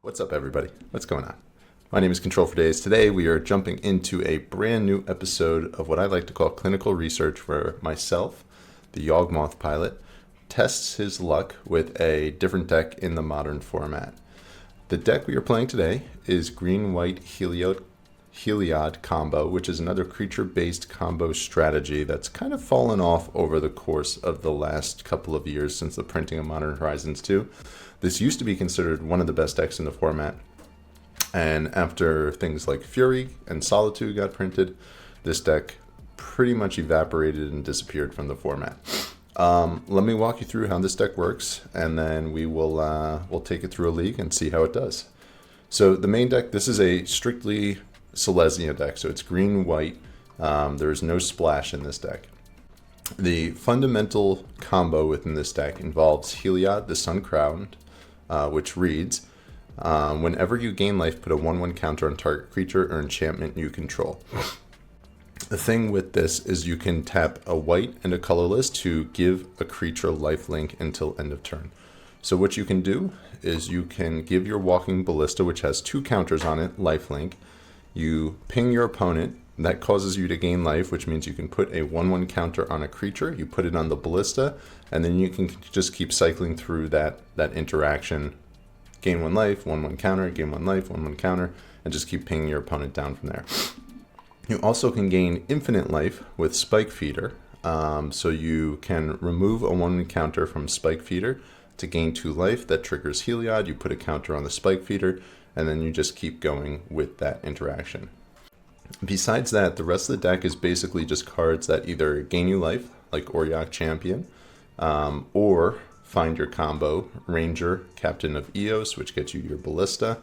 What's up, everybody? What's going on? My name is Control for Days. Today we are jumping into a brand new episode of what I like to call clinical research, where myself, the Yawgmoth pilot, tests his luck with a different deck in the modern format. The deck we are playing today is green-white Heliod combo, which is another creature-based combo strategy that's kind of fallen off over the course of the last couple of years since the printing of Modern Horizons 2. This used to be considered one of the best decks in the format, and after things like Fury and Solitude got printed, this deck pretty much evaporated and disappeared from the format. Let me walk you through how this deck works, and then we'll take it through a league and see how it does. So the main deck, this is a strictly Silesia deck, so it's green-white. There is no splash in this deck. The fundamental combo within this deck involves Heliod, the Sun Crowned, which reads, whenever you gain life, put a 1/1 counter on target creature or enchantment you control. The thing with this is you can tap a white and a colorless to give a creature lifelink until end of turn. So what you can do is you can give your Walking Ballista, which has 2 counters on it, lifelink. You ping your opponent. That causes you to gain life, which means you can put a 1/1 counter on a creature. You put it on the Ballista, and then you can just keep cycling through that interaction. Gain 1 life, 1/1 counter, gain 1 life, 1/1 counter, and just keep pinging your opponent down from there. You also can gain infinite life with Spike Feeder. So you can remove a 1/1 counter from Spike Feeder to gain 2 life. That triggers Heliod. You put a counter on the Spike Feeder, and then you just keep going with that interaction. Besides that, the rest of the deck is basically just cards that either gain you life, like Auriok Champion, or find your combo, Ranger, Captain of Eos, which gets you your Ballista,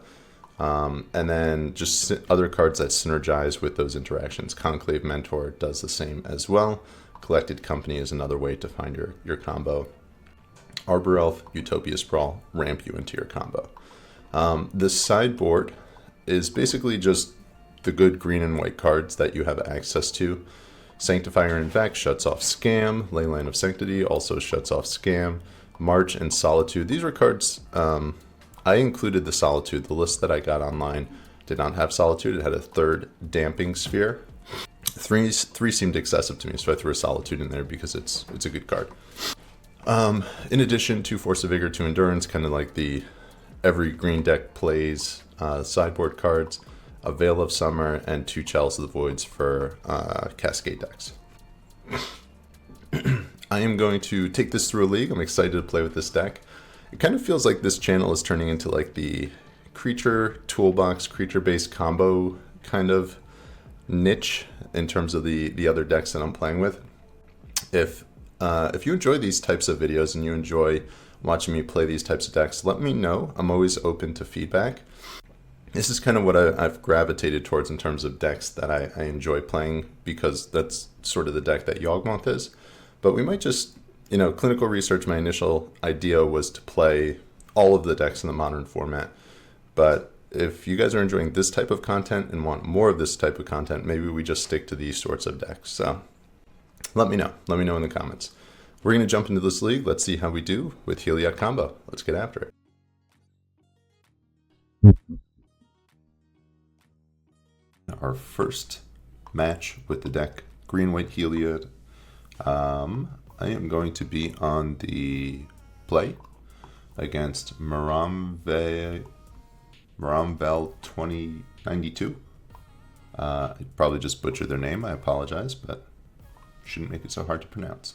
and then just other cards that synergize with those interactions. Conclave Mentor does the same as well. Collected Company is another way to find your combo. Arbor Elf, Utopia Sprawl, ramp you into your combo. The sideboard is basically just the good green and white cards that you have access to. Sanctifier and Vex shuts off Scam. Leyline of Sanctity also shuts off Scam. March and Solitude. These were cards, I included the Solitude. The list that I got online did not have Solitude. It had a 3rd Damping Sphere. Three seemed excessive to me, so I threw a Solitude in there because it's a good card. In addition to Force of Vigor, 2 Endurance, kind of like the every green deck plays sideboard cards, a Veil of Summer, and 2 Chalice of the Voids for Cascade decks. I am going to take this through a league. I'm excited to play with this deck. It kind of feels like this channel is turning into like the creature toolbox, creature-based combo kind of niche in terms of the other decks that I'm playing with. If you enjoy these types of videos and you enjoy watching me play these types of decks, let me know. I'm always open to feedback. This is kind of what I've gravitated towards in terms of decks that I enjoy playing, because that's sort of the deck that Yawgmoth is. But we might just, clinical research, my initial idea was to play all of the decks in the modern format. But if you guys are enjoying this type of content and want more of this type of content, maybe we just stick to these sorts of decks. So let me know. Let me know in the comments. We're going to jump into this league. Let's see how we do with Heliod combo. Let's get after it. Our first match with the deck, green-white Heliod. I am going to be on the play against Maramvel 2092. I probably just butchered their name. I apologize, but shouldn't make it so hard to pronounce.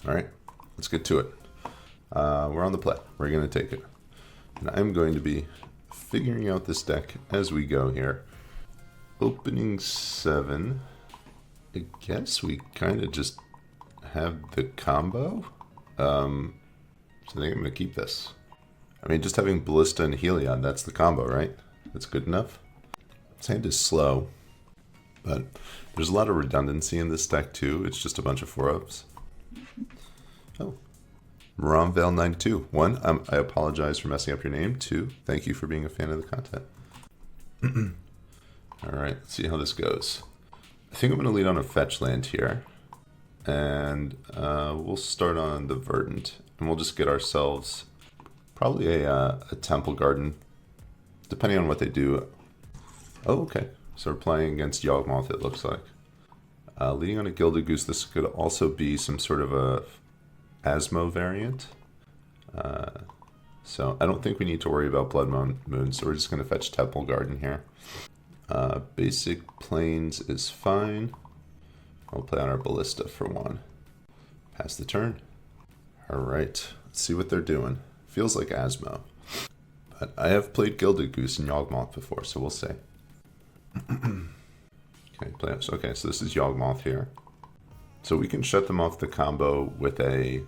All right, let's get to it. We're on the play. We're going to take it. And I'm going to be figuring out this deck as we go here. Opening 7. I guess we kind of just have the combo. So I think I'm going to keep this. I mean, just having Ballista and Heliod, that's the combo, right? That's good enough. This hand is slow, but there's a lot of redundancy in this deck too. It's just a bunch of 4-ups. Oh. Maramvel 92. 1, I apologize for messing up your name. 2, thank you for being a fan of the content. Alright, let's see how this goes. I think I'm going to lead on a fetch land here. And we'll start on the Verdant. And we'll just get ourselves Probably a Temple Garden, depending on what they do. Oh, okay. So we're playing against Yawgmoth, it looks like. Leading on a Gilded Goose, this could also be some sort of a Asmo variant. So I don't think we need to worry about Blood Moon, so we're just going to fetch Temple Garden here. Basic Plains is fine. I'll play on our Ballista for 1. Pass the turn. Alright, let's see what they're doing. Feels like Asmo. But I have played Gilded Goose and Yawgmoth before, so we'll see. Okay, so this is Yawgmoth here. So we can shut them off the combo with a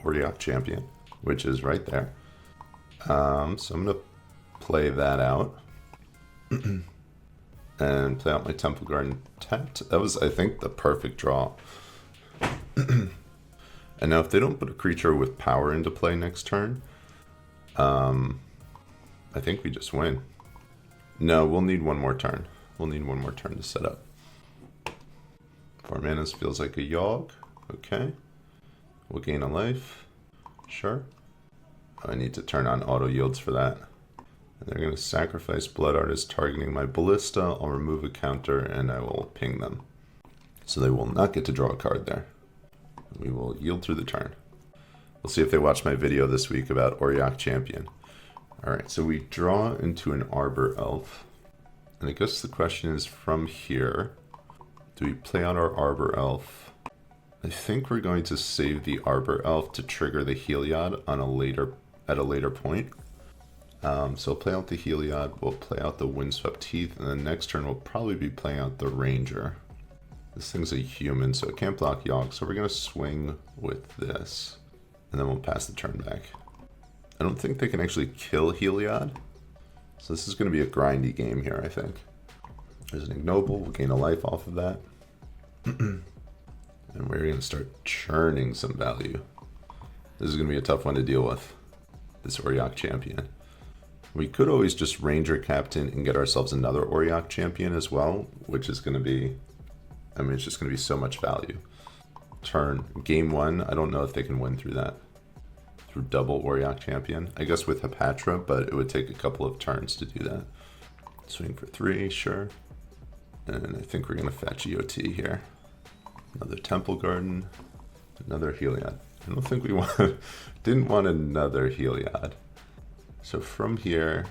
Auriok Champion, which is right there. So I'm going to play that out. And play out my Temple Garden tapped. That was, I think, the perfect draw. And now if they don't put a creature with power into play next turn, I think we just win. No, we'll need one more turn. We'll need one more turn to set up. 4 manas feels like a Yawg. Okay. We'll gain a life. Sure. I need to turn on auto yields for that. And they're going to sacrifice Blood Artist targeting my Ballista. I'll remove a counter and I will ping them. So they will not get to draw a card there. We will yield through the turn. We'll see if they watch my video this week about Auriok Champion. Alright, so we draw into an Arbor Elf. And I guess the question is from here, do we play out our Arbor Elf? I think we're going to save the Arbor Elf to trigger the Heliod on at a later point. So play out the Heliod, we'll play out the Windswept Heath, and then next turn we'll probably be playing out the Ranger. This thing's a human, so it can't block Yawg, so we're going to swing with this. And then we'll pass the turn back. I don't think they can actually kill Heliod. So this is going to be a grindy game here, I think. There's an Ignoble, we'll gain a life off of that. And we're going to start churning some value. This is going to be a tough one to deal with, this Auriok Champion. We could always just Ranger Captain and get ourselves another Auriok Champion as well, which is going to be, I mean, it's just going to be so much value. Turn, game 1, I don't know if they can win through that. Through double Auriok Champion. I guess with Hepatra, but it would take a couple of turns to do that. Swing for 3, sure. And I think we're going to fetch EOT here. Another Temple Garden. Another Heliod. I don't think we didn't want another Heliod. So from here,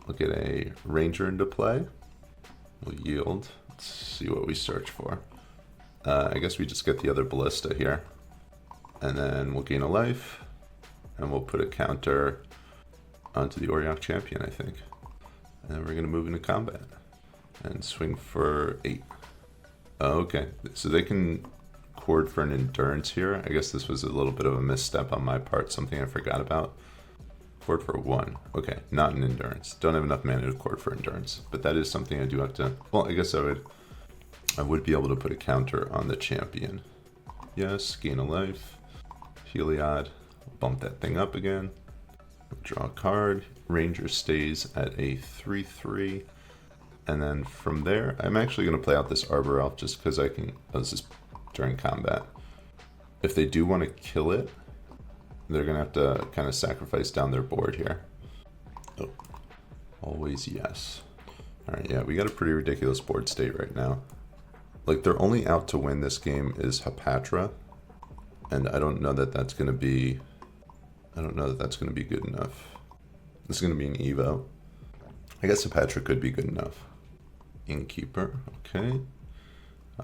we'll get a Ranger into play. We'll yield. Let's see what we search for. I guess we just get the other Ballista here. And then we'll gain a life. And we'll put a counter onto the Auriok Champion, I think. And then we're going to move into combat. And swing for 8. Oh, okay, so they can cord for an Endurance here. I guess this was a little bit of a misstep on my part, something I forgot about. Cord for 1. Okay, not an Endurance. Don't have enough mana to cord for Endurance. But that is something I do have to... Well, I guess I would be able to put a counter on the champion. Yes, gain a life. Heliod. Bump that thing up again. Draw a card. Ranger stays at a 3/3. And then from there, I'm actually going to play out this Arbor Elf just because I can... Oh, this is during combat. If they do want to kill it, they're going to have to kind of sacrifice down their board here. Oh, always yes. Alright, yeah, we got a pretty ridiculous board state right now. Like, their only out to win this game is Hepatra. And I don't know that that's going to be... I don't know that that's going to be good enough. This is going to be an Evo. I guess Hepatra could be good enough. Innkeeper, okay.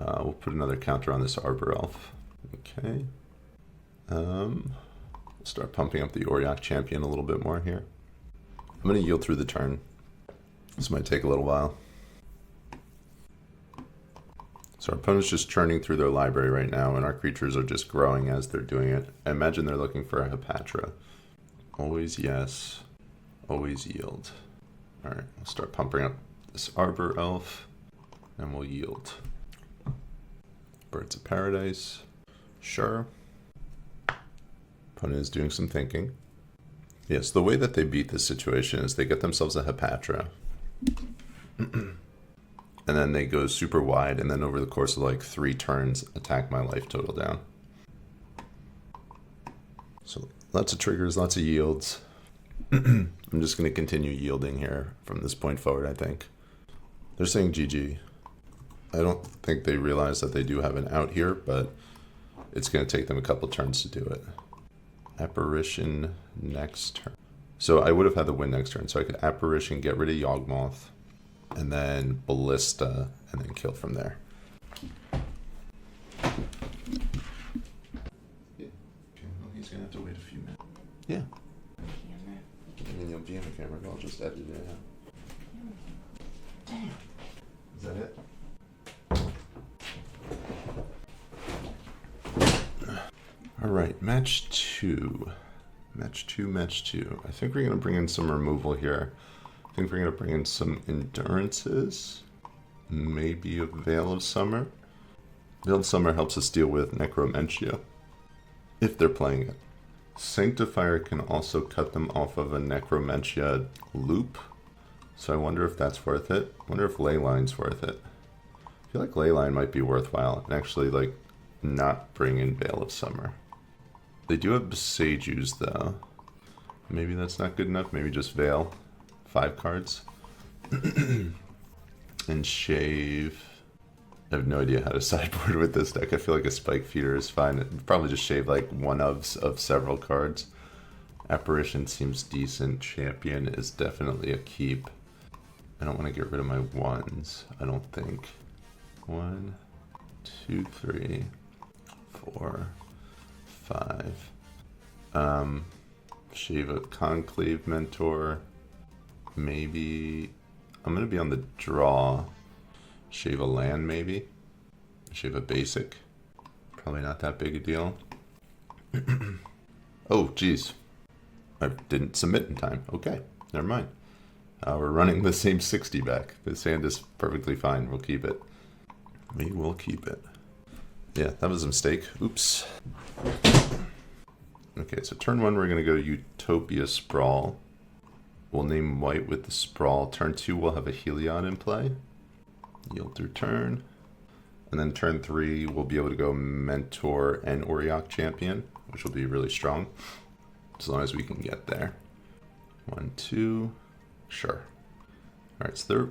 We'll put another counter on this Arbor Elf. Okay. Start pumping up the Auriok Champion a little bit more here. I'm going to yield through the turn. This might take a little while. So our opponent's just churning through their library right now, and our creatures are just growing as they're doing it. I imagine they're looking for a Hepatra. Always yes. Always yield. Alright, we'll start pumping up this Arbor Elf, and we'll yield. Birds of Paradise. Sure. Opponent is doing some thinking. Yes, the way that they beat this situation is they get themselves a Hepatra. And then they go super wide, and then over the course of like 3 turns, attack my life total down. So Lots of triggers, lots of yields. I'm just going to continue yielding here from this point forward, I think. They're saying GG. I don't think they realize that they do have an out here, but it's going to take them a couple turns to do it. Apparition next turn. So I would have had the win next turn, so I could Apparition, get rid of Yawgmoth, and then Ballista, and then kill from there. Yeah. Okay, well, he's going to have to wait a few minutes. Yeah. I mean, you'll be in the camera, but I'll just edit it out. Damn. Is that it? All right, match two. Match two. I think we're going to bring in some removal here. I think we're going to bring in some endurances. Maybe a Veil of Summer. Veil of Summer helps us deal with Necromentia, if they're playing it. Sanctifier can also cut them off of a Necromentia loop. So I wonder if that's worth it. I wonder if Leyline's worth it. I feel like Leyline might be worthwhile and actually like not bring in Veil of Summer. They do have Besagus though. Maybe that's not good enough. Maybe just Veil. 5 cards. And Shave. I have no idea how to sideboard with this deck. I feel like a Spike Feeder is fine. Probably just shave like one of several cards. Apparition seems decent. Champion is definitely a keep. I don't want to get rid of my ones, I don't think. 1, 2, 3, 4, 5. Shave a Conclave Mentor. Maybe I'm going to be on the draw. Shave a land, maybe. Shave a basic. Probably not that big a deal. Oh, geez. I didn't submit in time. Okay, never mind. We're running the same 60 back. This hand is perfectly fine. We'll keep it. We will keep it. Yeah, that was a mistake. Oops. Okay, so turn 1, we're going to go Utopia Sprawl. We'll name white with the Sprawl. Turn 2, we'll have a Heliod in play. Yield through turn. And then turn 3, we'll be able to go Mentor and Auriok Champion, which will be really strong, as long as we can get there. 1, 2, sure. Alright, so they're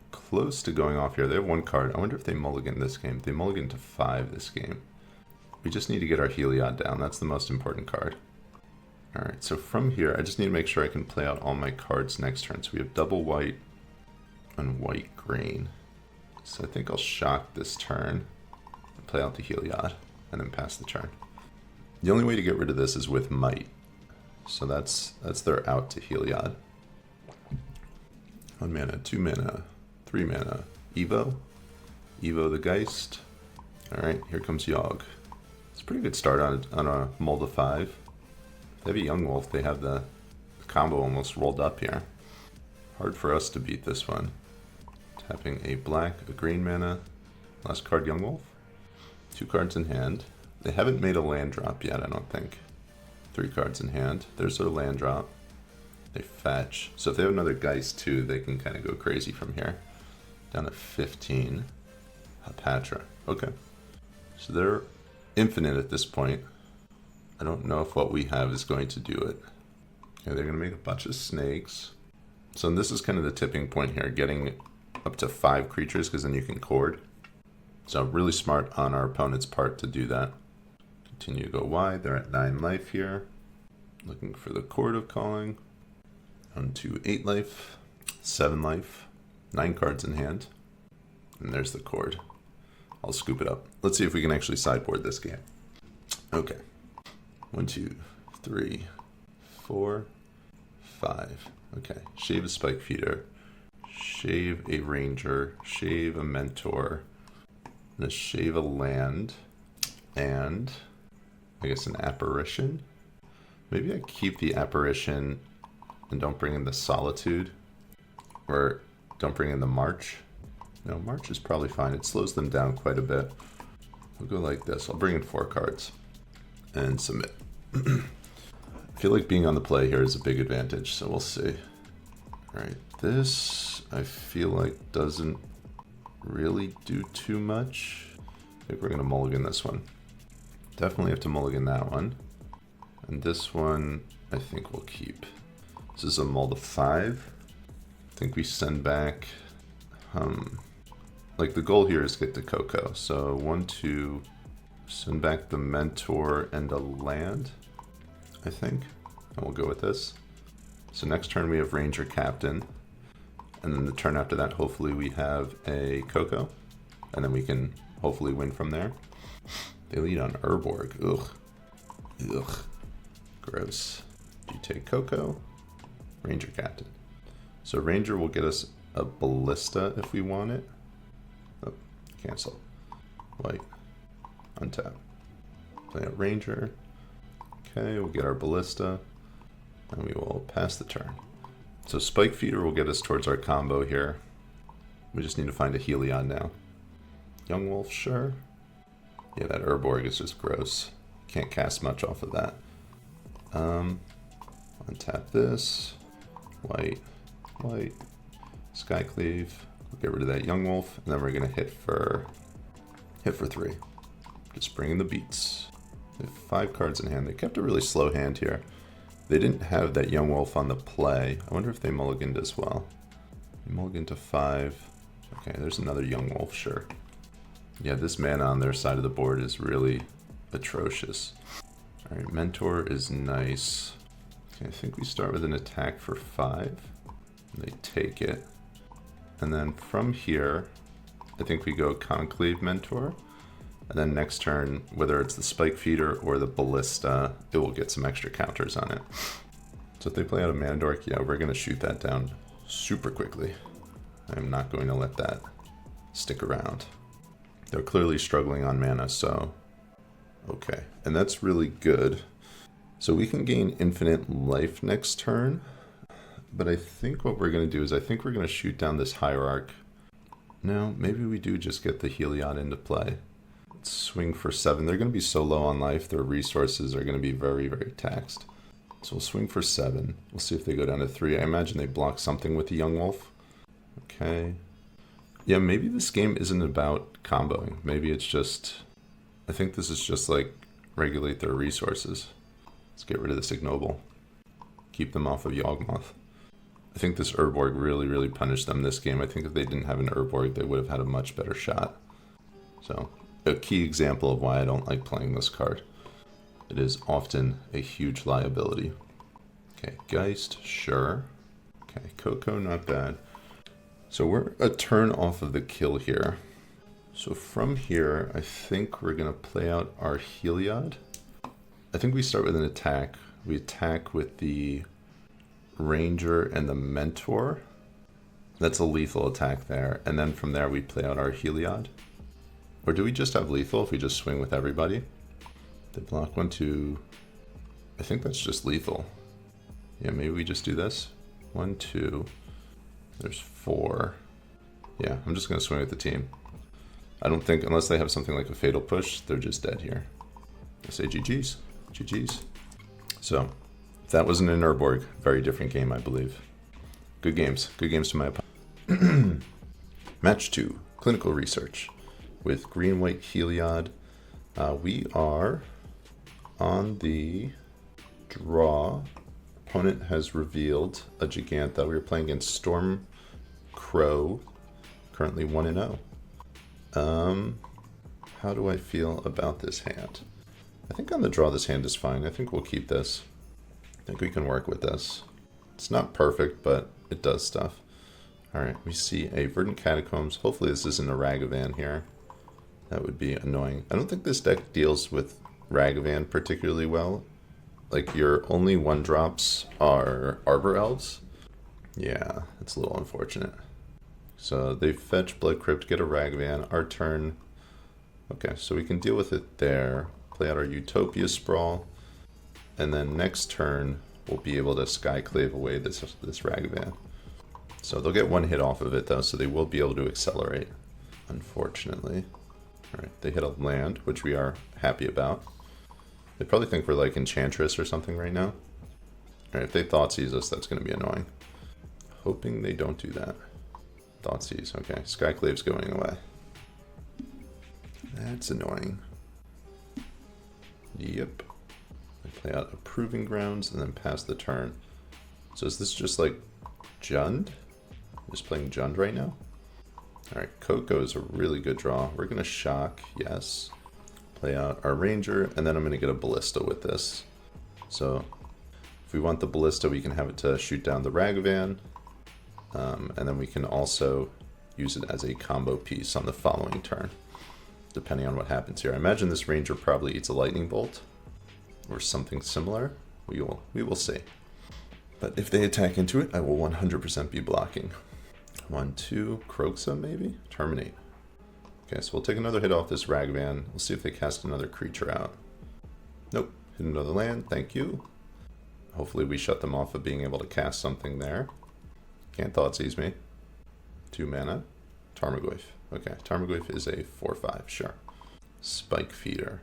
close to going off here. They have 1 card. I wonder if they mulligan this game. They mulligan to 5 this game. We just need to get our Heliod down. That's the most important card. Alright, so from here, I just need to make sure I can play out all my cards next turn. So we have double white and white green. So I think I'll shock this turn and play out the Heliod and then pass the turn. The only way to get rid of this is with Might. So that's their out to Heliod. 1 mana, 2 mana, 3 mana. Evo the Geist. Alright, here comes Yawg. It's a pretty good start on a mold of 5. They have a Yawgmoth, they have the combo almost rolled up here. Hard for us to beat this one. Tapping a black, a green mana. Last card, Yawgmoth. 2 cards in hand. They haven't made a land drop yet, I don't think. 3 cards in hand. There's their land drop. They fetch. So if they have another Geist too, they can kind of go crazy from here. Down to 15. Patron. Okay. So they're infinite at this point. I don't know if what we have is going to do it. Okay, they're going to make a bunch of snakes. So this is kind of the tipping point here, getting up to 5 creatures, because then you can cord. So really smart on our opponent's part to do that. Continue to go wide. They're at 9 life here. Looking for the Chord of Calling. On to 8 life, 7 life, 9 cards in hand. And there's the Chord. I'll scoop it up. Let's see if we can actually sideboard this game. Okay. 1, 2, 3, 4, 5. Okay. Shave a Spike Feeder. Shave a Ranger. Shave a Mentor. I'm gonna shave a land. And I guess an Apparition. Maybe I keep the Apparition and don't bring in the Solitude. Or don't bring in the March. No, March is probably fine. It slows them down quite a bit. We'll go like this. I'll bring in 4 cards and submit. I feel like being on the play here is a big advantage, so we'll see. Alright, this I feel like doesn't really do too much. I think we're going to mulligan this one. Definitely have to mulligan that one. And this one, I think we'll keep. This is a mold of 5. I think we send back, like the goal here is get the Coco. So 1, 2, send back the Mentor and a land, I think. And we'll go with this. So next turn we have Ranger Captain. And then the turn after that, hopefully we have a Coco. And then we can hopefully win from there. They lead on Urborg. Ugh. Ugh. Gross. You take Coco. Ranger Captain. So Ranger will get us a Ballista if we want it. Oh, cancel. White. Untap. Play a Ranger. Okay, we'll get our Ballista. And we will pass the turn. So Spike Feeder will get us towards our combo here. We just need to find a Heliod now. Yawgmoth, sure. Yeah, that Urborg is just gross. Can't cast much off of that. Untap this. White. White. Skycleave. We'll get rid of that Yawgmoth, and then we're gonna hit for 3. Just bring in the beats. They have 5 cards in hand. They kept a really slow hand here. They didn't have that Yawgmoth on the play. I wonder if they mulliganed as well. They mulliganed to 5. Okay, there's another Yawgmoth, sure. Yeah, this mana on their side of the board is really atrocious. Alright, Mentor is nice. Okay, I think we start with an attack for 5. They take it. And then from here, I think we go Conclave Mentor. And then next turn, whether it's the Spike Feeder or the Ballista, it will get some extra counters on it. So if they play out a Mana Dork, yeah, we're going to shoot that down super quickly. I'm not going to let that stick around. They're clearly struggling on mana, so okay. And that's really good. So we can gain infinite life next turn. But I think what we're going to do is I think we're going to shoot down this Hierarch. No, maybe we do just get the Heliod into play. Swing for 7. They're going to be so low on life, their resources are going to be very, very taxed. So we'll swing for 7. We'll see if they go down to 3. I imagine they block something with the Yawgmoth. Okay. Yeah, maybe this game isn't about comboing. Maybe it's just... I think this is just like regulate their resources. Let's get rid of this Ignoble. Keep them off of Yawgmoth. I think this Urborg really, really punished them this game. I think if they didn't have an Urborg, they would have had a much better shot. So... a key example of why I don't like playing this card. It is often a huge liability. Okay, Geist, sure. Okay, Coco, not bad. So we're a turn off of the kill here. So from here, I think we're going to play out our Heliod. I think we start with an attack. We attack with the Ranger and the Mentor. That's a lethal attack there. And then from there, we play out our Heliod. Or do we just have lethal if we just swing with everybody? They block 1, 2. I think that's just lethal. Yeah, maybe we just do this. 1, 2. There's 4. Yeah, I'm just going to swing with the team. I don't think, unless they have something like a Fatal Push, they're just dead here. I say GG's. GG's. So, if that wasn't an Urborg, very different game, I believe. Good games. Good games to my opponent. Match 2. Clinical Research. With green-white Heliod. We are on the draw. Opponent has revealed a Gigantha. We are playing against StormQrow, currently 1-0. How do I feel about this hand? I think on the draw this hand is fine. I think we'll keep this. I think we can work with this. It's not perfect, but it does stuff. Alright, we see a Verdant Catacombs. Hopefully this isn't a Ragavan here. That would be annoying. I don't think this deck deals with Ragavan particularly well. Like, your only 1-drops are Arbor Elves. Yeah, it's a little unfortunate. So they fetch Blood Crypt, get a Ragavan. Our turn. Okay, so we can deal with it there. Play out our Utopia Sprawl. And then next turn, we'll be able to Skyclave away this Ragavan. So they'll get 1 hit off of it, though, so they will be able to accelerate, unfortunately. Alright, they hit a land, which we are happy about. They probably think we're like Enchantress or something right now. Alright, if they Thoughtseize us, that's going to be annoying. Hoping they don't do that. Thoughtseize, okay. Skyclave's going away. That's annoying. Yep. They Play out a Proving Grounds and then pass the turn. So is this just like Jund? Just playing Jund right now? Alright, Coco is a really good draw. We're going to shock, yes. Play out our Ranger, and then I'm going to get a Ballista with this. So if we want the Ballista, we can have it to shoot down the Ragavan. And then we can also use it as a combo piece on the following turn, depending on what happens here. I imagine this Ranger probably eats a Lightning Bolt or something similar. We will see. But if they attack into it, I will 100% be blocking. 1, 2, Kroxa maybe? Terminate. Okay, so we'll take another hit off this Ragavan. We'll see if they cast another creature out. Nope, hit another land, thank you. Hopefully we shut them off of being able to cast something there. Can't Thoughtseize me. 2 mana. Tarmogoyf. Okay, Tarmogoyf is a 4/5, sure. Spike Feeder.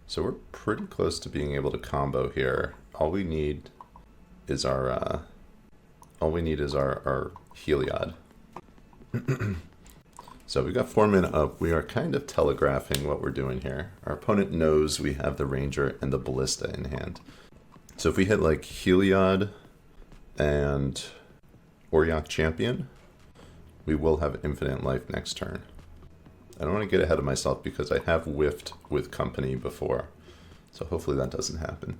So we're pretty close to being able to combo here. All we need is our Heliod. So we got 4 mana up. We are kind of telegraphing what we're doing here. Our opponent knows we have the Ranger and the Ballista in hand. So if we hit like Heliod and Auriok Champion, we will have infinite life next turn. I don't want to get ahead of myself because I have whiffed with company before. So hopefully that doesn't happen.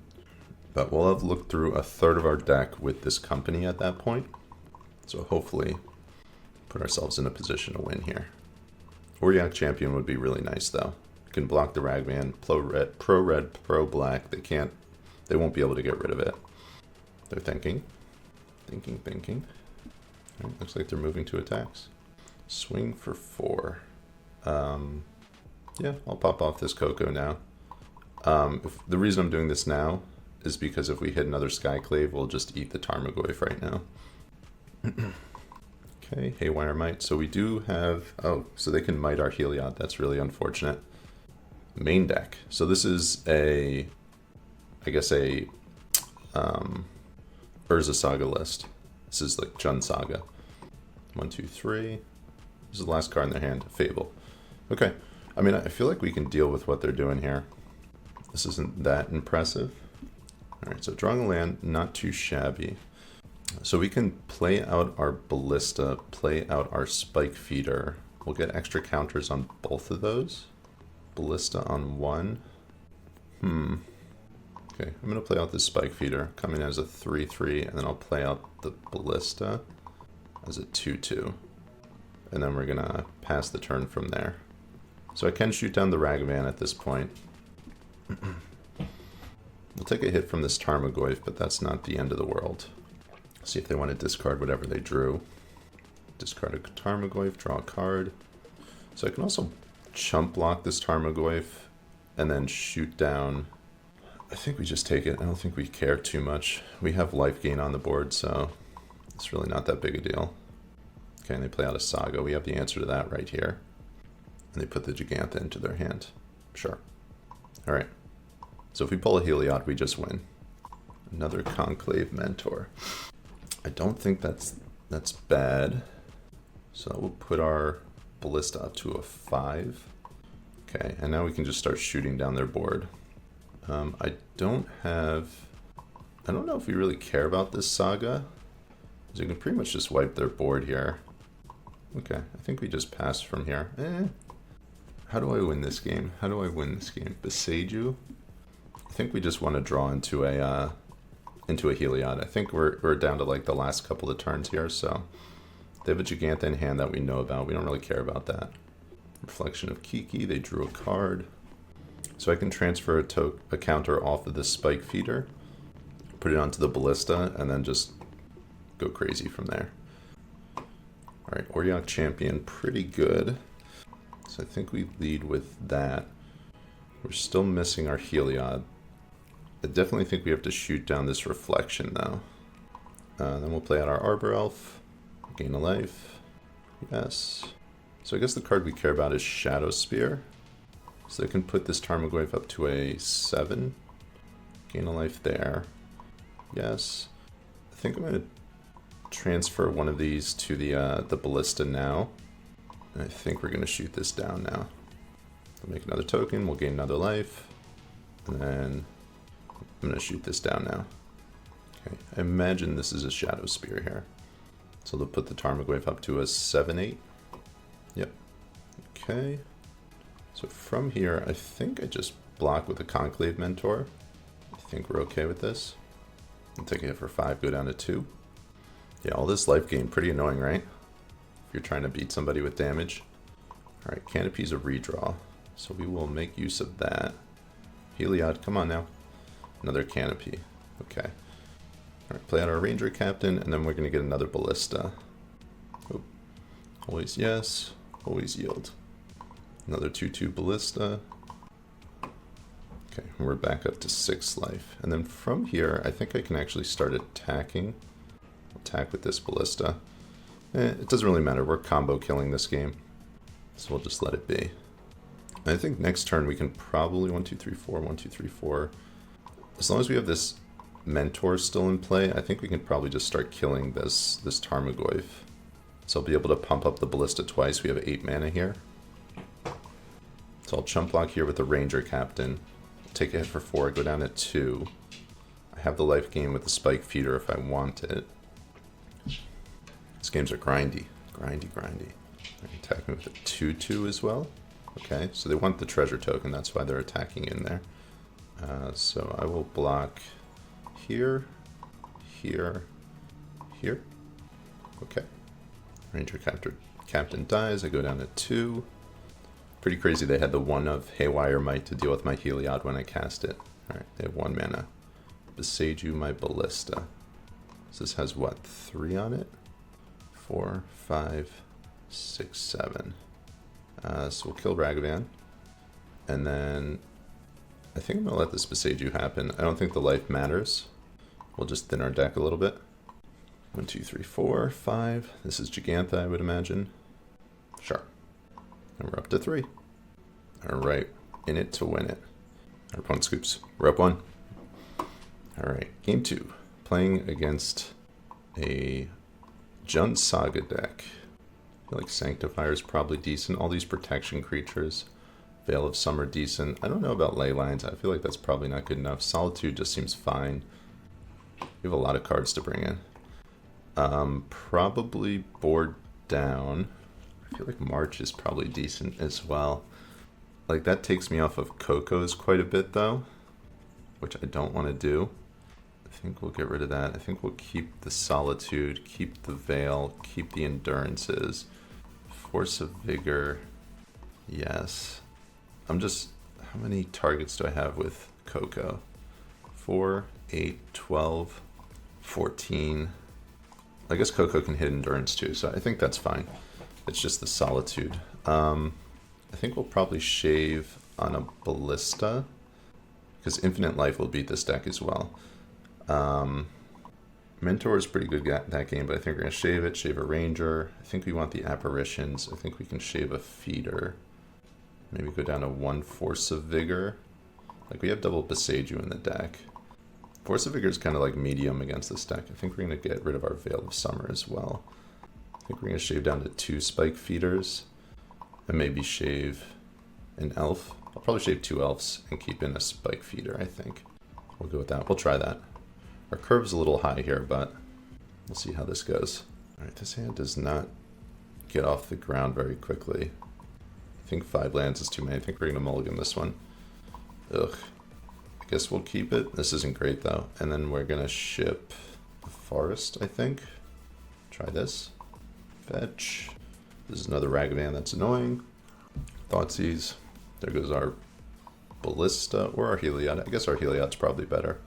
But we'll have looked through a third of our deck with this company at that point. So hopefully put ourselves in a position to win here. Auriok Champion would be really nice though. You can block the Ragman, pro red, pro black. They won't be able to get rid of it. They're thinking. All right, looks like they're moving to attacks. Swing for 4. Yeah, I'll pop off this Coco now. The reason I'm doing this now is because if we hit another Skyclave, we'll just eat the Tarmogoyf right now. Okay, Haywire Might. So we do have... Oh, so they can Might our Heliod. That's really unfortunate. Main deck. So this is I guess a Urza Saga list. This is like Jund Saga. 1, 2, 3. This is the last card in their hand. Fable. Okay. I mean, I feel like we can deal with what they're doing here. This isn't that impressive. Alright, so drawing a land, not too shabby. So we can play out our Ballista, play out our Spike Feeder. We'll get extra counters on both of those. Ballista on 1. Okay, I'm going to play out this Spike Feeder, coming as a 3/3, and then I'll play out the Ballista as a 2/2. And then we're going to pass the turn from there. So I can shoot down the Ragavan at this point. We'll take a hit from this Tarmogoyf, but that's not the end of the world. See if they want to discard whatever they drew. Discard a Tarmogoyf, draw a card. So I can also chump block this Tarmogoyf and then shoot down. I think we just take it. I don't think we care too much. We have life gain on the board, so it's really not that big a deal. Okay, and they play out a Saga. We have the answer to that right here. And they put the Gigantha into their hand. Sure. Alright. So if we pull a Heliod, we just win. Another Conclave Mentor. I don't think that's bad. So we'll put our Ballista up to a 5. Okay, and now we can just start shooting down their board. I don't know if we really care about this Saga. So you can pretty much just wipe their board here. Okay, I think we just pass from here. How do I win this game? Besage you? I think we just want to draw into a Heliod. I think we're down to like the last couple of turns here, so they have a Gigantha in hand that we know about. We don't really care about that. Reflection of Kiki, they drew a card. So I can transfer a counter off of this Spike Feeder, put it onto the Ballista, and then just go crazy from there. Alright, Auriok Champion, pretty good. So I think we lead with that. We're still missing our Heliod. I definitely think we have to shoot down this Reflection, though. Then we'll play out our Arbor Elf, gain a life. Yes. So I guess the card we care about is Shadow Spear. So they can put this Tarmogoyf up to a 7. Gain a life there. Yes. I think I'm going to transfer one of these to the Ballista now. And I think we're going to shoot this down now. We'll make another token, we'll gain another life. And then I'm going to shoot this down now. Okay, I imagine this is a Shadow Spear here. So they'll put the Tarmogoyf up to a 7-8. Yep. Okay. So from here, I think I just block with a Conclave Mentor. I think we're okay with this. I'll take a hit for 5, go down to 2. Yeah, all this life gain, pretty annoying, right? If you're trying to beat somebody with damage. Alright, Canopy's a redraw. So we will make use of that. Heliod, come on now. Another Canopy. Okay. Alright, play out our Ranger Captain, and then we're going to get another Ballista. Oop. Always yes, always yield. Another 2/2 Ballista. Okay, and we're back up to 6 life. And then from here, I think I can actually start attacking. Attack with this Ballista. It doesn't really matter, we're combo killing this game. So we'll just let it be. And I think next turn we can probably 1, 2, 3, 4, 1, 2, 3, 4. As long as we have this Mentor still in play, I think we can probably just start killing this Tarmogoyf. So I'll be able to pump up the Ballista twice. We have 8 mana here. So I'll chump block here with the Ranger Captain. Take a hit for 4, go down to 2. I have the life gain with the Spike Feeder if I want it. These games are grindy. Grindy. Attacking with a 2/2 as well. Okay, so they want the treasure token, that's why they're attacking in there. So I will block here, here, here. Okay. Ranger Captain dies, I go down to 2. Pretty crazy they had the 1 of Haywire Might to deal with my Heliod when I cast it. Alright, they have 1 mana. Besage you my Ballista. So this has what, 3 on it? 4, 5, 6, 7. So we'll kill Ragavan. And then I think I'm going to let this Besage happen. I don't think the life matters. We'll just thin our deck a little bit. 1, 2, 3, 4, 5. This is Gigantha, I would imagine. Sure. And we're up to 3. Alright, in it to win it. Our opponent scoops. We're up 1. Alright, game 2. Playing against a Jund Saga deck. I feel like Sanctifier is probably decent. All these protection creatures. Veil of Summer decent. I don't know about Leylines. I feel like that's probably not good enough. Solitude just seems fine. We have a lot of cards to bring in. Probably board down. I feel like March is probably decent as well. Like that takes me off of Coco's quite a bit though, which I don't want to do. I think we'll get rid of that. I think we'll keep the Solitude, keep the Veil, keep the Endurances. Force of Vigor, yes. I'm just, how many targets do I have with Coco? 4, 8, 12, 14. I guess Coco can hit Endurance too, so I think that's fine. It's just the Solitude. I think we'll probably shave on a Ballista, because Infinite Life will beat this deck as well. Mentor is pretty good that game, but I think we're going to shave it, shave a Ranger. I think we want the Apparitions. I think we can shave a Feeder. Maybe go down to 1 Force of Vigor. Like we have double Beseiju in the deck. Force of Vigor is kind of like medium against this deck. I think we're going to get rid of our Veil of Summer as well. I think we're going to shave down to 2 Spike Feeders. And maybe shave an Elf. I'll probably shave 2 Elves and keep in a Spike Feeder, I think. We'll go with that. We'll try that. Our curve's a little high here, but we'll see how this goes. Alright, this hand does not get off the ground very quickly. I think 5 lands is too many. I think we're going to mulligan this one. Ugh. I guess we'll keep it. This isn't great, though. And then we're going to ship the Forest, I think. Try this. Fetch. This is another Ragavan that's annoying. Thoughtseize. There goes our Ballista or our Heliod. I guess our Heliod's probably better.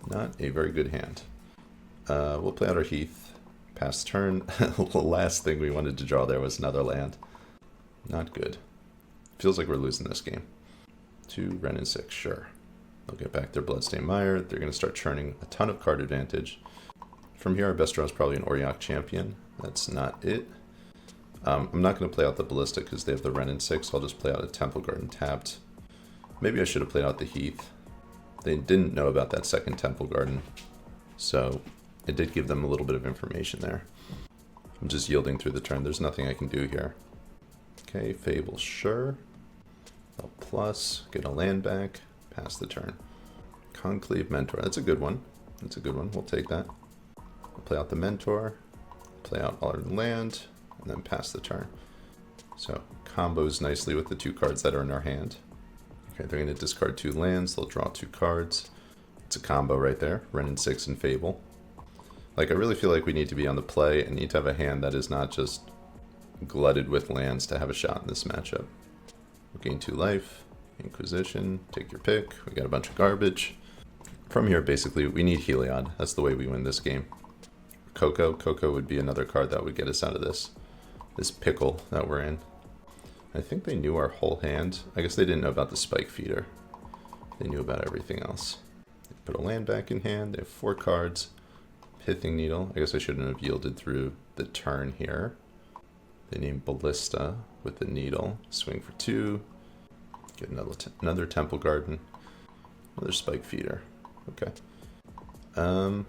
Not a very good hand. We'll play out our Heath. Pass turn. The last thing we wanted to draw there was another land. Not good. Feels like we're losing this game. 2 Wrenn and 6, sure. They'll get back their Bloodstained Mire. They're going to start churning a ton of card advantage. From here, our best draw is probably an Auriok Champion. That's not it. I'm not going to play out the Ballista because they have the Wrenn and 6. I'll just play out a Temple Garden tapped. Maybe I should have played out the Heath. They didn't know about that second Temple Garden, so it did give them a little bit of information there. I'm just yielding through the turn. There's nothing I can do here. Okay, Fable, sure. I'll plus, get a land back, pass the turn. Conclave Mentor. That's a good one. That's a good one. We'll take that. We'll play out the Mentor, play out our land, and then pass the turn. So combos nicely with the 2 cards that are in our hand. Okay, they're going to discard 2 lands. They'll draw 2 cards. It's a combo right there. Wrenn and 6 and Fable. Like, I really feel like we need to be on the play and need to have a hand that is not just glutted with lands to have a shot in this matchup. We'll gain 2 life. Inquisition. Take your pick. We got a bunch of garbage. From here, basically, we need Heliod. That's the way we win this game. Coco. Coco would be another card that would get us out of this pickle that we're in. I think they knew our whole hand. I guess they didn't know about the Spike Feeder. They knew about everything else. They put a land back in hand. They have 4 cards. Pithing Needle. I guess I shouldn't have yielded through the turn here. They named Ballista with the Needle. Swing for 2. Get another Temple Garden. Another Spike Feeder. Okay. I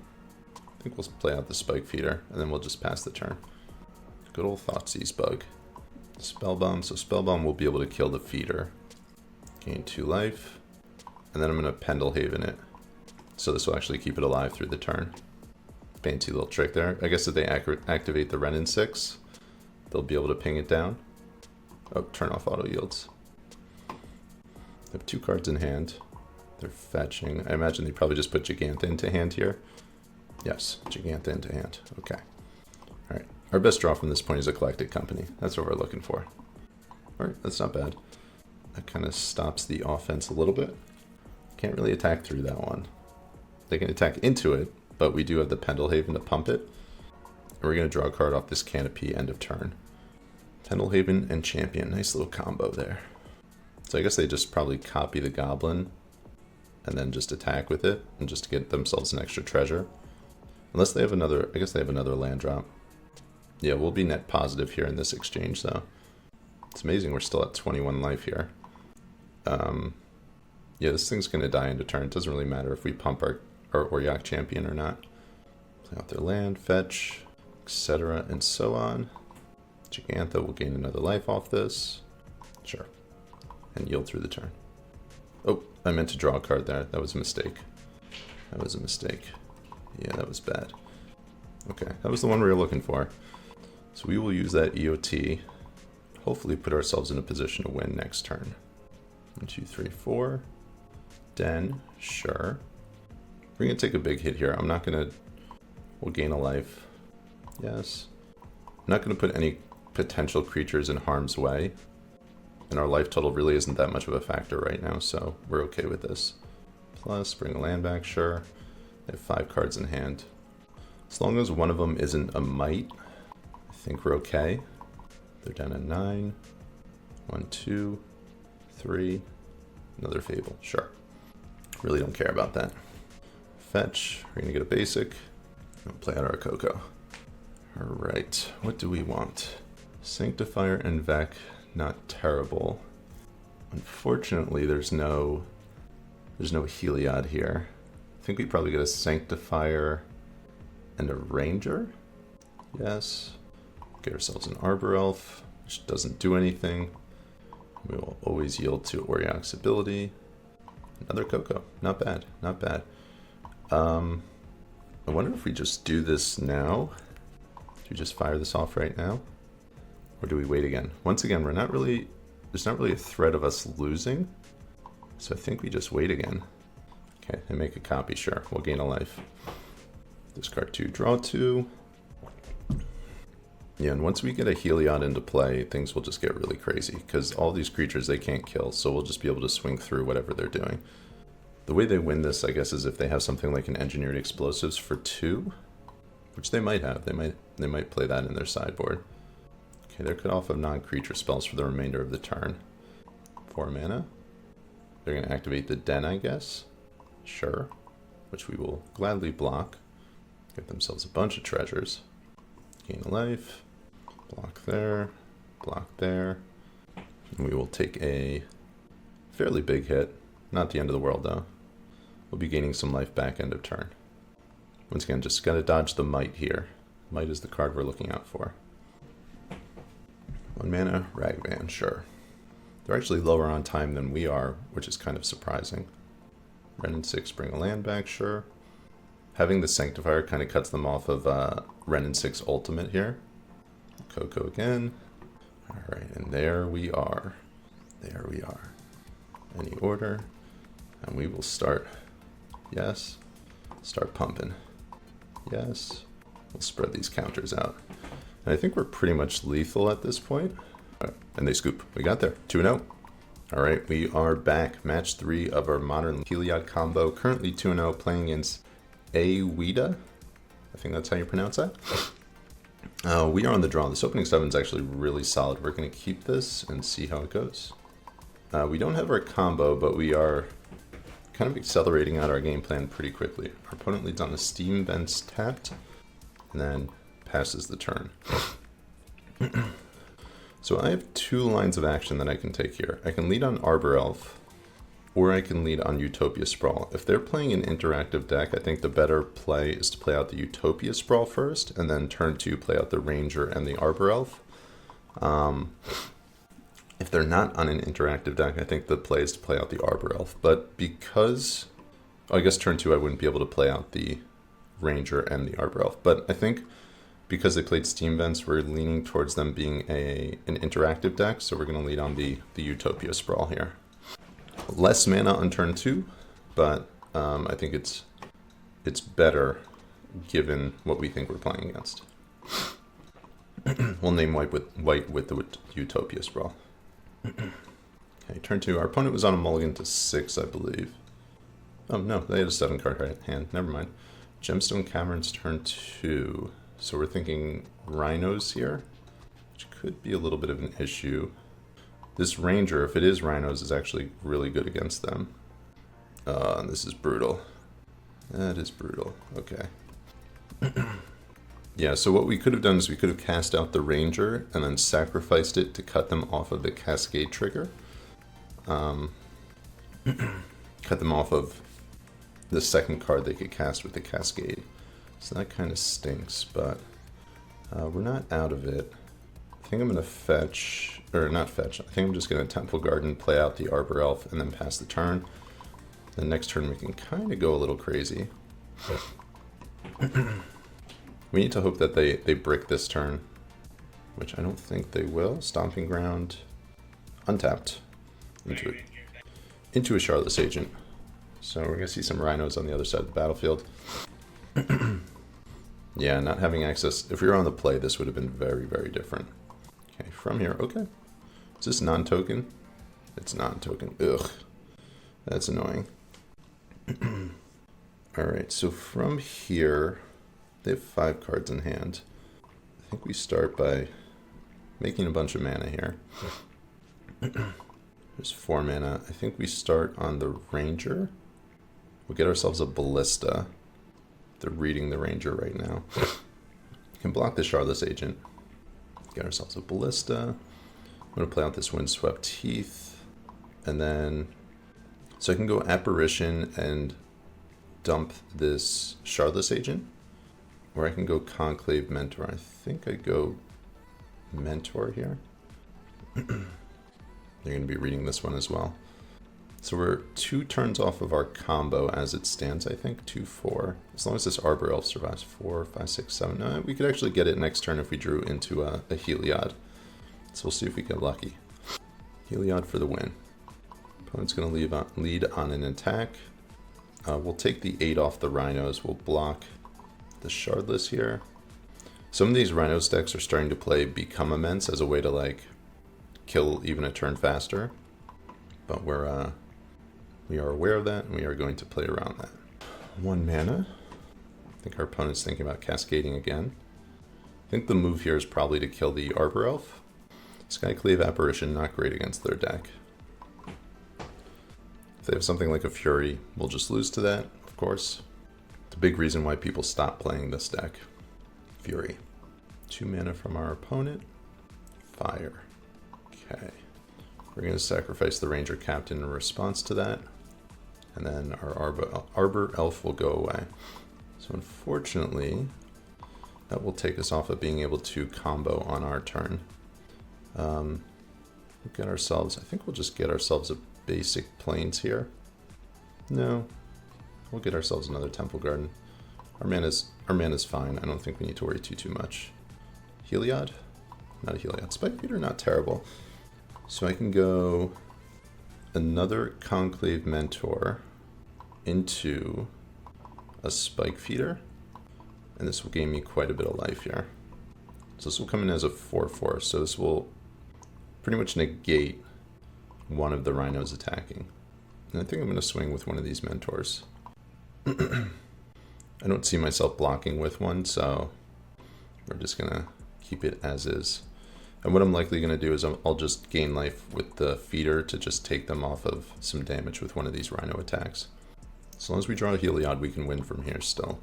think we'll play out the Spike Feeder, and then we'll just pass the turn. Good old Thoughtseize Bug. Spellbomb. So Spellbomb will be able to kill the feeder. Gain 2 life. And then I'm going to Pendelhaven it. So this will actually keep it alive through the turn. Fancy little trick there. I guess if they activate the Wrenn and 6, they'll be able to ping it down. Oh, turn off auto yields. They have 2 cards in hand. They're fetching. I imagine they probably just put Gigantha into hand here. Yes, Gigantha into hand. Okay. Alright. Our best draw from this point is Eclectic Company. That's what we're looking for. Alright, that's not bad. That kind of stops the offense a little bit. Can't really attack through that one. They can attack into it, but we do have the Pendelhaven to pump it. And we're going to draw a card off this Canopy end of turn. Pendelhaven and Champion. Nice little combo there. So I guess they just probably copy the Goblin and then just attack with it and just to get themselves an extra treasure. Unless they have another, I guess they have another land drop. Yeah, we'll be net positive here in this exchange, though. It's amazing we're still at 21 life here. Yeah, this thing's going to die into turn. It doesn't really matter if we pump our Auriok Champion or not. Play out their land, fetch, etc. and so on. Gigantha will gain another life off this. Sure. And yield through the turn. Oh, I meant to draw a card there. That was a mistake. That was a mistake. Yeah, that was bad. Okay, that was the one we were looking for. So we will use that EOT. Hopefully put ourselves in a position to win next turn. 1, 2, 3, 4. Den, sure. We're going to take a big hit here. I'm not going to... We'll gain a life. Yes. I'm not going to put any potential creatures in harm's way. And our life total really isn't that much of a factor right now, so we're okay with this. Plus, bring a land back, sure. They have 5 cards in hand. As long as one of them isn't a Might, I think we're okay. They're down at 9. 1, 2, 3. Another Fable, sure. Really don't care about that. Fetch, we're gonna get a basic. We'll play out our Coco. Alright, what do we want? Sanctifier and Vec, not terrible. Unfortunately, there's no Heliod here. I think we probably get a Sanctifier and a Ranger. Yes. Get ourselves an Arbor Elf, which doesn't do anything. We will always yield to Auriok's ability. Another Coco. Not bad. Not bad. I wonder if we just do this now. Do we just fire this off right now? Or do we wait again? Once again, there's not really a threat of us losing. So I think we just wait again. Okay, and make a copy, sure. We'll gain a life. Discard 2, draw 2. Yeah, and once we get a Heliod into play, things will just get really crazy, because all these creatures they can't kill, so we'll just be able to swing through whatever they're doing. The way they win this, I guess, is if they have something like an Engineered Explosives for 2, which they might have. They might play that in their sideboard. Okay, they're cut off of non-creature spells for the remainder of the turn. 4 mana. They're going to activate the Den, I guess. Sure. Which we will gladly block. Get themselves a bunch of treasures. Gain a life. Block there. Block there. And we will take a fairly big hit. Not the end of the world, though. We'll be gaining some life back end of turn. Once again, just got to dodge the Might here. Might is the card we're looking out for. 1 mana, Ragvan, sure. They're actually lower on time than we are, which is kind of surprising. Ren and 6 bring a land back, sure. Having the Sanctifier kind of cuts them off of Ren and 6 ultimate here. Coco again. Alright, and there we are. There we are. Any order. And we will start. Yes. Start pumping. Yes. We'll spread these counters out. And I think we're pretty much lethal at this point. And they scoop. We got there. 2-0. Alright, we are back. Match 3 of our modern Heliod combo. Currently 2-0, playing against Aeweeda. I think that's how you pronounce that. We are on the draw. This opening 7 is actually really solid. We're going to keep this and see how it goes. We don't have our combo, but we are kind of accelerating out our game plan pretty quickly. Our opponent leads on the Steam Vents tapped, and then passes the turn. So I have 2 lines of action that I can take here. I can lead on Arbor Elf, or I can lead on Utopia Sprawl. If they're playing an interactive deck, I think the better play is to play out the Utopia Sprawl first, and then turn 2 play out the Ranger and the Arbor Elf. If they're not on an interactive deck, I think the play is to play out the Arbor Elf. But because, I guess turn 2 I wouldn't be able to play out the Ranger and the Arbor Elf. But I think because they played Steam Vents, we're leaning towards them being an interactive deck, so we're going to lead on the Utopia Sprawl here. Less mana on turn 2, but I think it's better given what we think we're playing against. We'll name white with the Utopia Sprawl. Okay, turn 2. Our opponent was on a mulligan to 6, I believe. Oh no, they had a 7-card hand. Never mind. Gemstone Caverns turn 2. So we're thinking Rhinos here, which could be a little bit of an issue. This Ranger, if it is Rhinos, is actually really good against them. This is brutal. That is brutal. Okay. Yeah, so what we could have done is we could have cast out the Ranger and then sacrificed it to cut them off of the Cascade trigger. Cut them off of the second card they could cast with the Cascade. So that kind of stinks, but we're not out of it. I think I'm going to fetch, or not fetch, I think I'm just going to Temple Garden, play out the Arbor Elf, and then pass the turn. The next turn we can kind of go a little crazy. We need to hope that they brick this turn, which I don't think they will. Stomping Ground, untapped, into a Charlotte's Agent. So we're going to see some Rhinos on the other side of the battlefield. Yeah, not having access. If we were on the play, this would have been very, very different. Okay, from here, okay. Is this non-token? It's non-token. Ugh. That's annoying. Alright, so from here, they have 5 cards in hand. I think we start by making a bunch of mana here. There's 4 mana. I think we start on the Ranger. We'll get ourselves a Ballista. They're reading the Ranger right now. We can block the Charlotte's Agent. Get ourselves a Ballista. I'm going to play out this Windswept Heath. And then, so I can go Apparition and dump this Charlotte's Agent. Or I can go Conclave Mentor. I think I go Mentor here. They're going to be reading this one as well. So we're 2 turns off of our combo as it stands, I think. 2, 4. As long as this Arbor Elf survives. 4, 5, 6, 7. No, we could actually get it next turn if we drew into a Heliod. So we'll see if we get lucky. Heliod for the win. Opponent's going to lead on an attack. We'll take the 8 off the Rhinos. We'll block the Shardless here. Some of these Rhinos decks are starting to play Become Immense as a way to, like, kill even a turn faster. But we are aware of that, and we are going to play around that. 1 mana. I think our opponent's thinking about cascading again. I think the move here is probably to kill the Arbor Elf. Skyclave Apparition, not great against their deck. If they have something like a Fury, we'll just lose to that, of course. It's a big reason why people stop playing this deck. Fury. 2 mana from our opponent. Fire. Okay. We're going to sacrifice the Ranger Captain in response to that. And then our Arbor Elf will go away. So unfortunately, that will take us off of being able to combo on our turn. We'll get ourselves, I think we'll just get ourselves a basic Plains here. No, We'll get ourselves another Temple Garden. Our mana's fine. I don't think we need to worry too much. Heliod? Not a Heliod. Spike Feeder, not terrible. So I can go another Conclave Mentor into a Spike Feeder, and this will gain me quite a bit of life here. So this will come in as a 4/4, so this will pretty much negate one of the rhinos attacking. And I think I'm going to swing with one of these Mentors. I don't see myself blocking with one, so we're just going to keep it as is. And what I'm likely going to do is I'll just gain life with the feeder to just take them off of some damage with one of these rhino attacks. As long as we draw a Heliod, we can win from here still.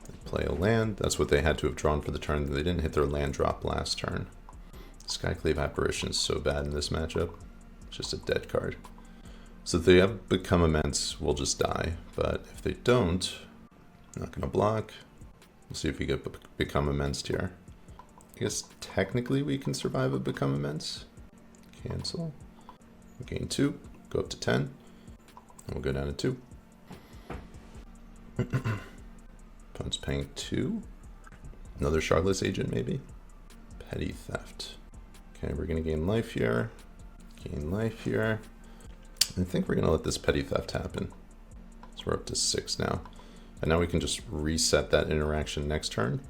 They play a land. That's what they had to have drawn for the turn. They didn't hit their land drop last turn. Skyclave Apparition is so bad in this matchup. It's just a dead card. So if they have Become Immense, we'll just die. But if they don't, I'm not going to block. We'll see if we get Become Immense here. I guess technically we can survive a Become Immense. Cancel. Gain 2. Go up to 10. And we'll go down to 2. Opponent's paying 2. Another Shardless Agent maybe. Petty Theft. Okay, we're going to gain life here. Gain life here. I think we're going to let this Petty Theft happen. So we're up to 6 now. And now we can just reset that interaction next turn.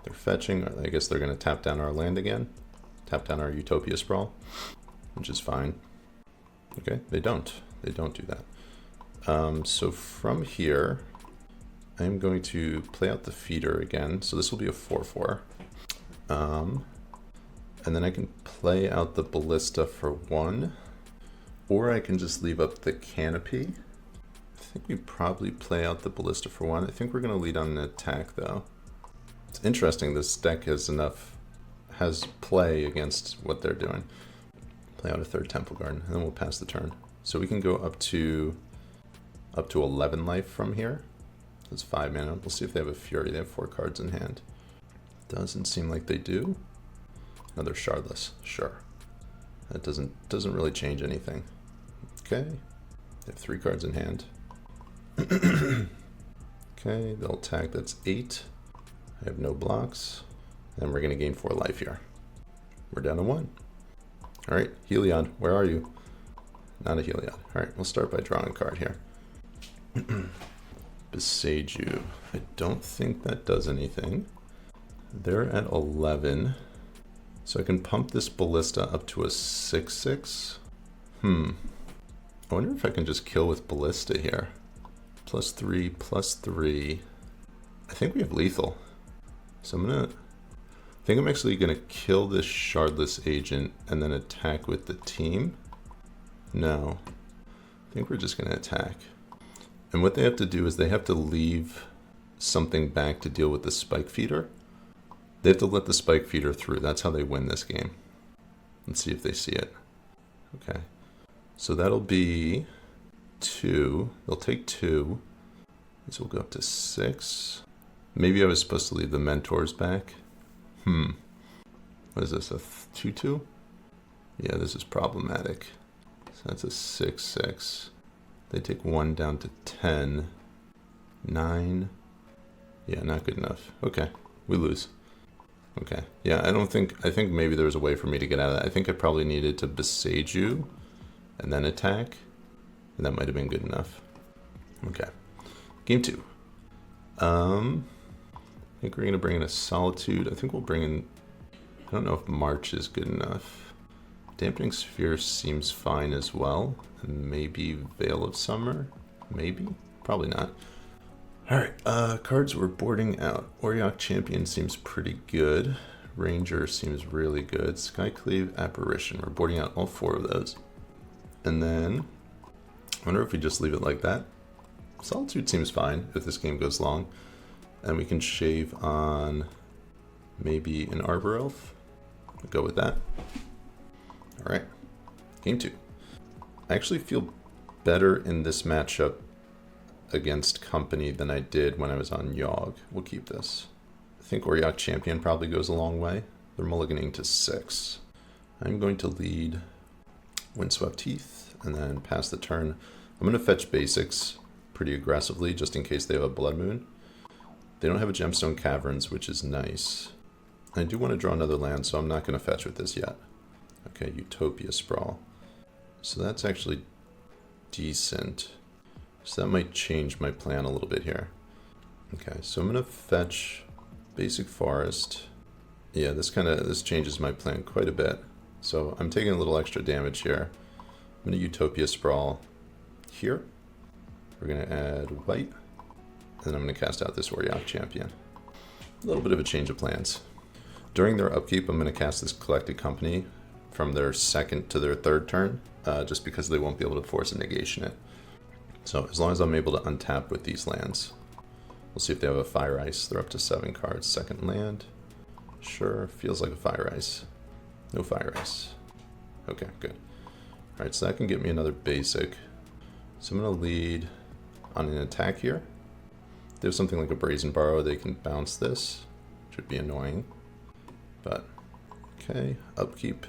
They're fetching. I guess they're going to tap down our land again. Tap down our Utopia Sprawl, which is fine. Okay, they don't. They don't do that. So from here, I'm going to play out the feeder again. So this will be a 4/4. And then I can play out the Ballista for 1. Or I can just leave up the Canopy. I think we probably play out the Ballista for 1. I think we're going to lead on an attack though. It's interesting, this deck has play against what they're doing. Play out a 3rd Temple Garden, and then we'll pass the turn. So we can go up to 11 life from here. That's 5 mana. We'll see if they have a Fury. They have 4 cards in hand. Doesn't seem like they do. Another Shardless, sure. That doesn't really change anything. Okay, they have 3 cards in hand. Okay, they'll attack. That's 8. I have no blocks. And we're going to gain 4 life here. We're down to 1. All right, Heliod, where are you? Not a Heliod. All right, we'll start by drawing a card here. Besage you. I don't think that does anything. They're at 11. So I can pump this Ballista up to a 6/6. I wonder if I can just kill with Ballista here. +3, +3. I think we have lethal. So I think I'm actually gonna kill this Shardless Agent and then attack with the team. No, I think we're just gonna attack. And what they have to do is they have to leave something back to deal with the Spike Feeder. They have to let the Spike Feeder through. That's how they win this game. Let's see if they see it. Okay, so that'll be 2. They'll take 2. This will go up to 6. Maybe I was supposed to leave the Mentors back. What is this, a 2/2? Yeah, this is problematic. So that's a 6/6. They take 1 down to 10. 9. Yeah, not good enough. Okay, we lose. Okay, yeah, I think maybe there was a way for me to get out of that. I think I probably needed to Besage you and then attack. And that might have been good enough. Okay, game 2. I think we're going to bring in a Solitude. I think we'll bring in, I don't know if March is good enough. Dampening Sphere seems fine as well. And maybe Veil of Summer? Maybe? Probably not. Alright, cards we're boarding out. Auriok Champion seems pretty good. Ranger seems really good. Skyclave Apparition. We're boarding out all 4 of those. And then, I wonder if we just leave it like that. Solitude seems fine if this game goes long. And we can shave on maybe an Arbor Elf. We'll go with that. Alright, game 2. I actually feel better in this matchup against Company than I did when I was on Yawg. We'll keep this. I think Auriok Champion probably goes a long way. They're mulliganing to 6. I'm going to lead Windswept Heath and then pass the turn. I'm going to fetch basics pretty aggressively just in case they have a Blood Moon. They don't have a Gemstone Caverns, which is nice. I do want to draw another land, so I'm not going to fetch with this yet. Okay, Utopia Sprawl. So that's actually decent. So that might change my plan a little bit here. Okay, so I'm going to fetch Basic Forest. Yeah, this changes my plan quite a bit. So I'm taking a little extra damage here. I'm going to Utopia Sprawl here. We're going to add white. And then I'm going to cast out this Warrior Champion. A little bit of a change of plans. During their upkeep, I'm going to cast this Collected Company from their second to their third turn, just because they won't be able to force a negation it. So as long as I'm able to untap with these lands. We'll see if they have a Fire Ice. They're up to 7 cards. Second land. Sure, feels like a Fire Ice. No Fire Ice. Okay, good. Alright, so that can get me another basic. So I'm going to lead on an attack here. If they have something like a Brazen Borrow, they can bounce this, which would be annoying. But, okay, upkeep.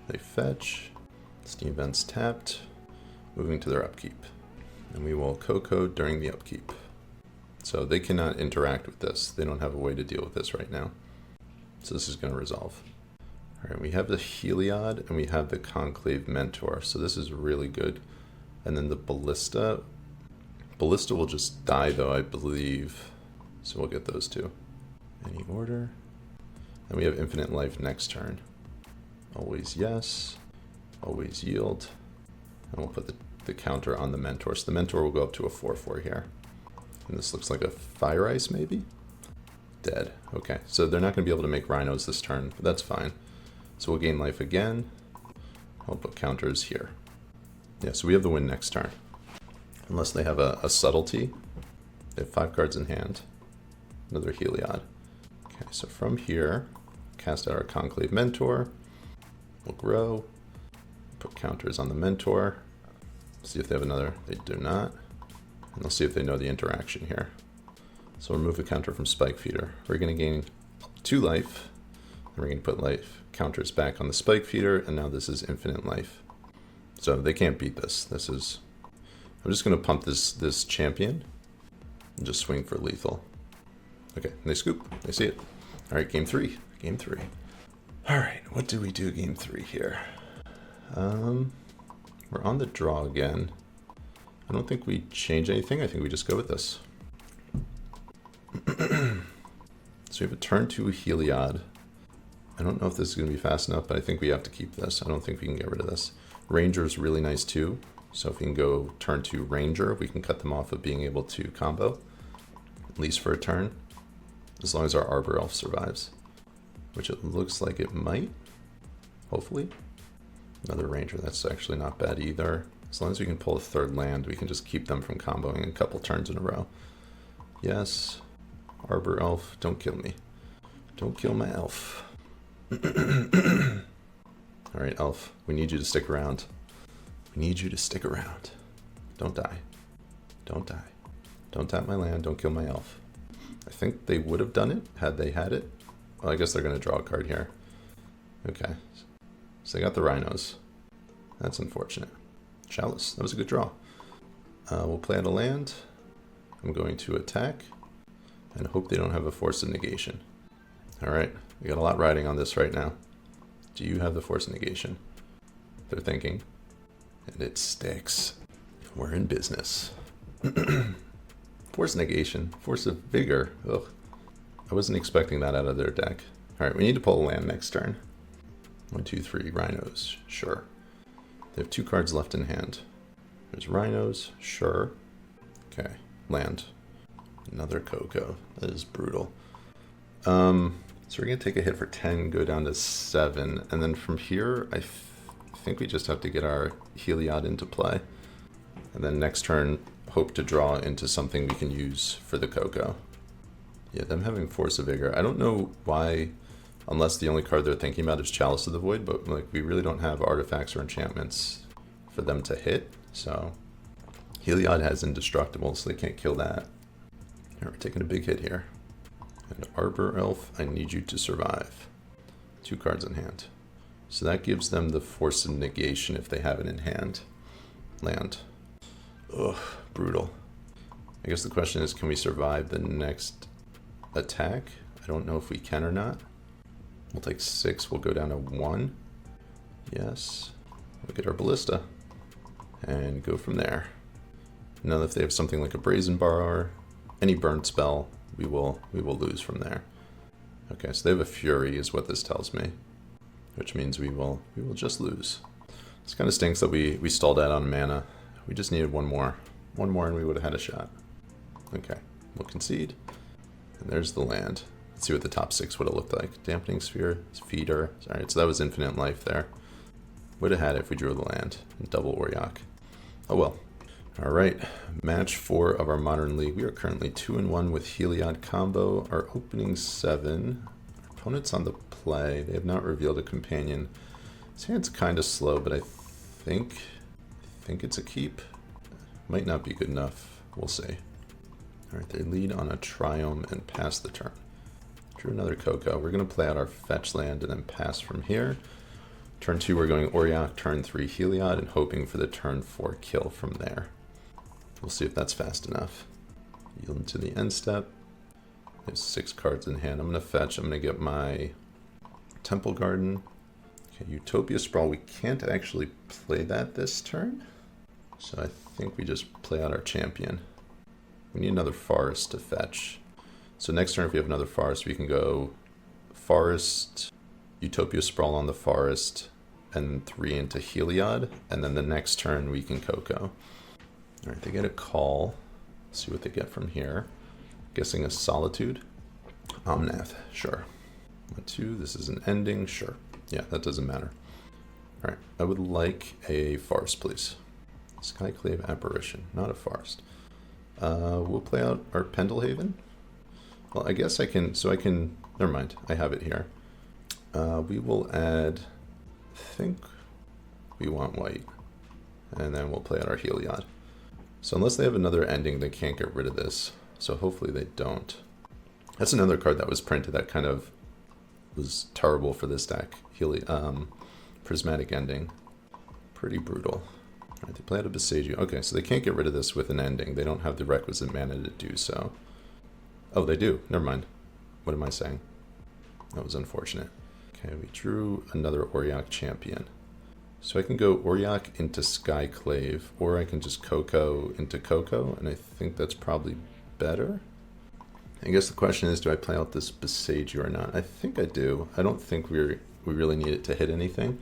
They fetch. Steam Vents tapped. Moving to their upkeep. And we will Coco during the upkeep. So they cannot interact with this. They don't have a way to deal with this right now. So this is going to resolve. Alright, we have the Heliod and we have the Conclave Mentor. So this is really good. And then the Ballista. Ballista will just die though, I believe. So we'll get those two. Any order. And we have Infinite Life next turn. Always yes. Always yield. And we'll put the counter on the Mentor. So the Mentor will go up to a 4/4 here. And this looks like a Fire Ice maybe? Dead. Okay, so they're not going to be able to make Rhinos this turn, but that's fine. So we'll gain life again. I'll put counters here. Yeah, so we have the win next turn. Unless they have a Subtlety. They have 5 cards in hand. Another Heliod. Okay, so from here, cast out our Conclave Mentor. We'll grow. Put counters on the Mentor. See if they have another. They do not. And we'll see if they know the interaction here. So we'll remove a counter from Spike Feeder. We're going to gain 2 life. And we're going to put life counters back on the Spike Feeder. And now this is infinite life. So they can't beat this. This is... I'm just going to pump this champion. And just swing for lethal. Okay, and they scoop. They see it. Alright, game 3. Game 3. Alright, what do we do game 3 here? We're on the draw again. I don't think we change anything. I think we just go with this. So we have a turn 2 Heliod. I don't know if this is going to be fast enough, but I think we have to keep this. I don't think we can get rid of this. Ranger is really nice too. So if we can go turn 2 Ranger, we can cut them off of being able to combo. At least for a turn. As long as our Arbor Elf survives. Which it looks like it might. Hopefully. Another Ranger, that's actually not bad either. As long as we can pull a 3rd land, we can just keep them from comboing a couple turns in a row. Yes. Arbor Elf, don't kill me. Don't kill my elf. Alright, elf, we need you to stick around. We need you to stick around. Don't die. Don't die. Don't tap my land, don't kill my elf. I think they would have done it had they had it. Well, I guess they're going to draw a card here. Okay. So they got the Rhinos. That's unfortunate. Chalice, that was a good draw. We'll play out a land. I'm going to attack and hope they don't have a Force of Negation. Alright, we got a lot riding on this right now. Do you have the Force of Negation? They're thinking. And it sticks. We're in business. Force Negation, Force of Vigor. Ugh. I wasn't expecting that out of their deck. Alright, we need to pull a land next turn. 1, 2, 3, Rhinos. Sure. They have 2 cards left in hand. There's Rhinos. Sure. Okay. Land. Another Coco. That is brutal. So we're going to take a hit for 10, go down to 7. And then from here, I think we just have to get our Heliod into play. And then next turn, hope to draw into something we can use for the Coco. Yeah, them having Force of Vigor. I don't know why, unless the only card they're thinking about is Chalice of the Void, but like we really don't have artifacts or enchantments for them to hit. So Heliod has Indestructible, so they can't kill that. All right, we're taking a big hit here. And Arbor Elf, I need you to survive. 2 cards in hand. So that gives them the Force of Negation if they have it in hand. Land. Ugh, brutal. I guess the question is, can we survive the next attack? I don't know if we can or not. We'll take 6, we'll go down to 1. Yes. Look at our ballista. And go from there. Now if they have something like a Brazen Bar, any burn spell, we will lose from there. Okay, so they have a Fury is what this tells me. Which means we will just lose. This kind of stinks that we stalled out on mana. We just needed one more. One more and we would have had a shot. Okay, we'll concede. And there's the land. Let's see what the top 6 would have looked like. Dampening Sphere, Feeder. Alright, so that was infinite life there. Would have had it if we drew the land. And double Auriok. Oh well. Alright, match 4 of our Modern League. We are currently 2-1 with Heliod combo. Our opening 7. Our opponent's on the play. They have not revealed a companion. This hand's kind of slow, but I think it's a keep. Might not be good enough. We'll see. Alright, they lead on a Triumph and pass the turn. Drew another Coco. We're going to play out our fetch land and then pass from here. Turn 2, we're going Auriok. Turn 3, Heliod, and hoping for the turn 4 kill from there. We'll see if that's fast enough. Yield into the end step. There's 6 cards in hand. I'm going to fetch. I'm going to get my Temple Garden. Okay, Utopia Sprawl. We can't actually play that this turn. So I think we just play out our champion. We need another forest to fetch. So next turn, if we have another forest, we can go forest, Utopia Sprawl on the forest, and 3 into Heliod. And then the next turn, we can Coco. All right, they get a call. Let's see what they get from here. Guessing a Solitude. Omnath, sure. 1, 2, this is an ending, sure. Yeah, that doesn't matter. All right, I would like a forest, please. Skyclave Apparition, not a forest. We'll play out our Pendelhaven. Well, I guess I can, never mind, I have it here. We will add, I think we want white. And then we'll play out our Heliod. So unless they have another ending, they can't get rid of this. So hopefully they don't. That's another card that was printed that kind of was terrible for this deck. Prismatic Ending. Pretty brutal. All right, they play out a Besage. Okay, so they can't get rid of this with an ending. They don't have the requisite mana to do so. Oh, they do. Never mind. What am I saying? That was unfortunate. Okay, we drew another Auriok champion. So I can go Auriok into Skyclave, or I can just Coco into Coco, and I think that's probably better. I guess the question is, do I play out this Besage or not? I think I do. I don't think we really need it to hit anything.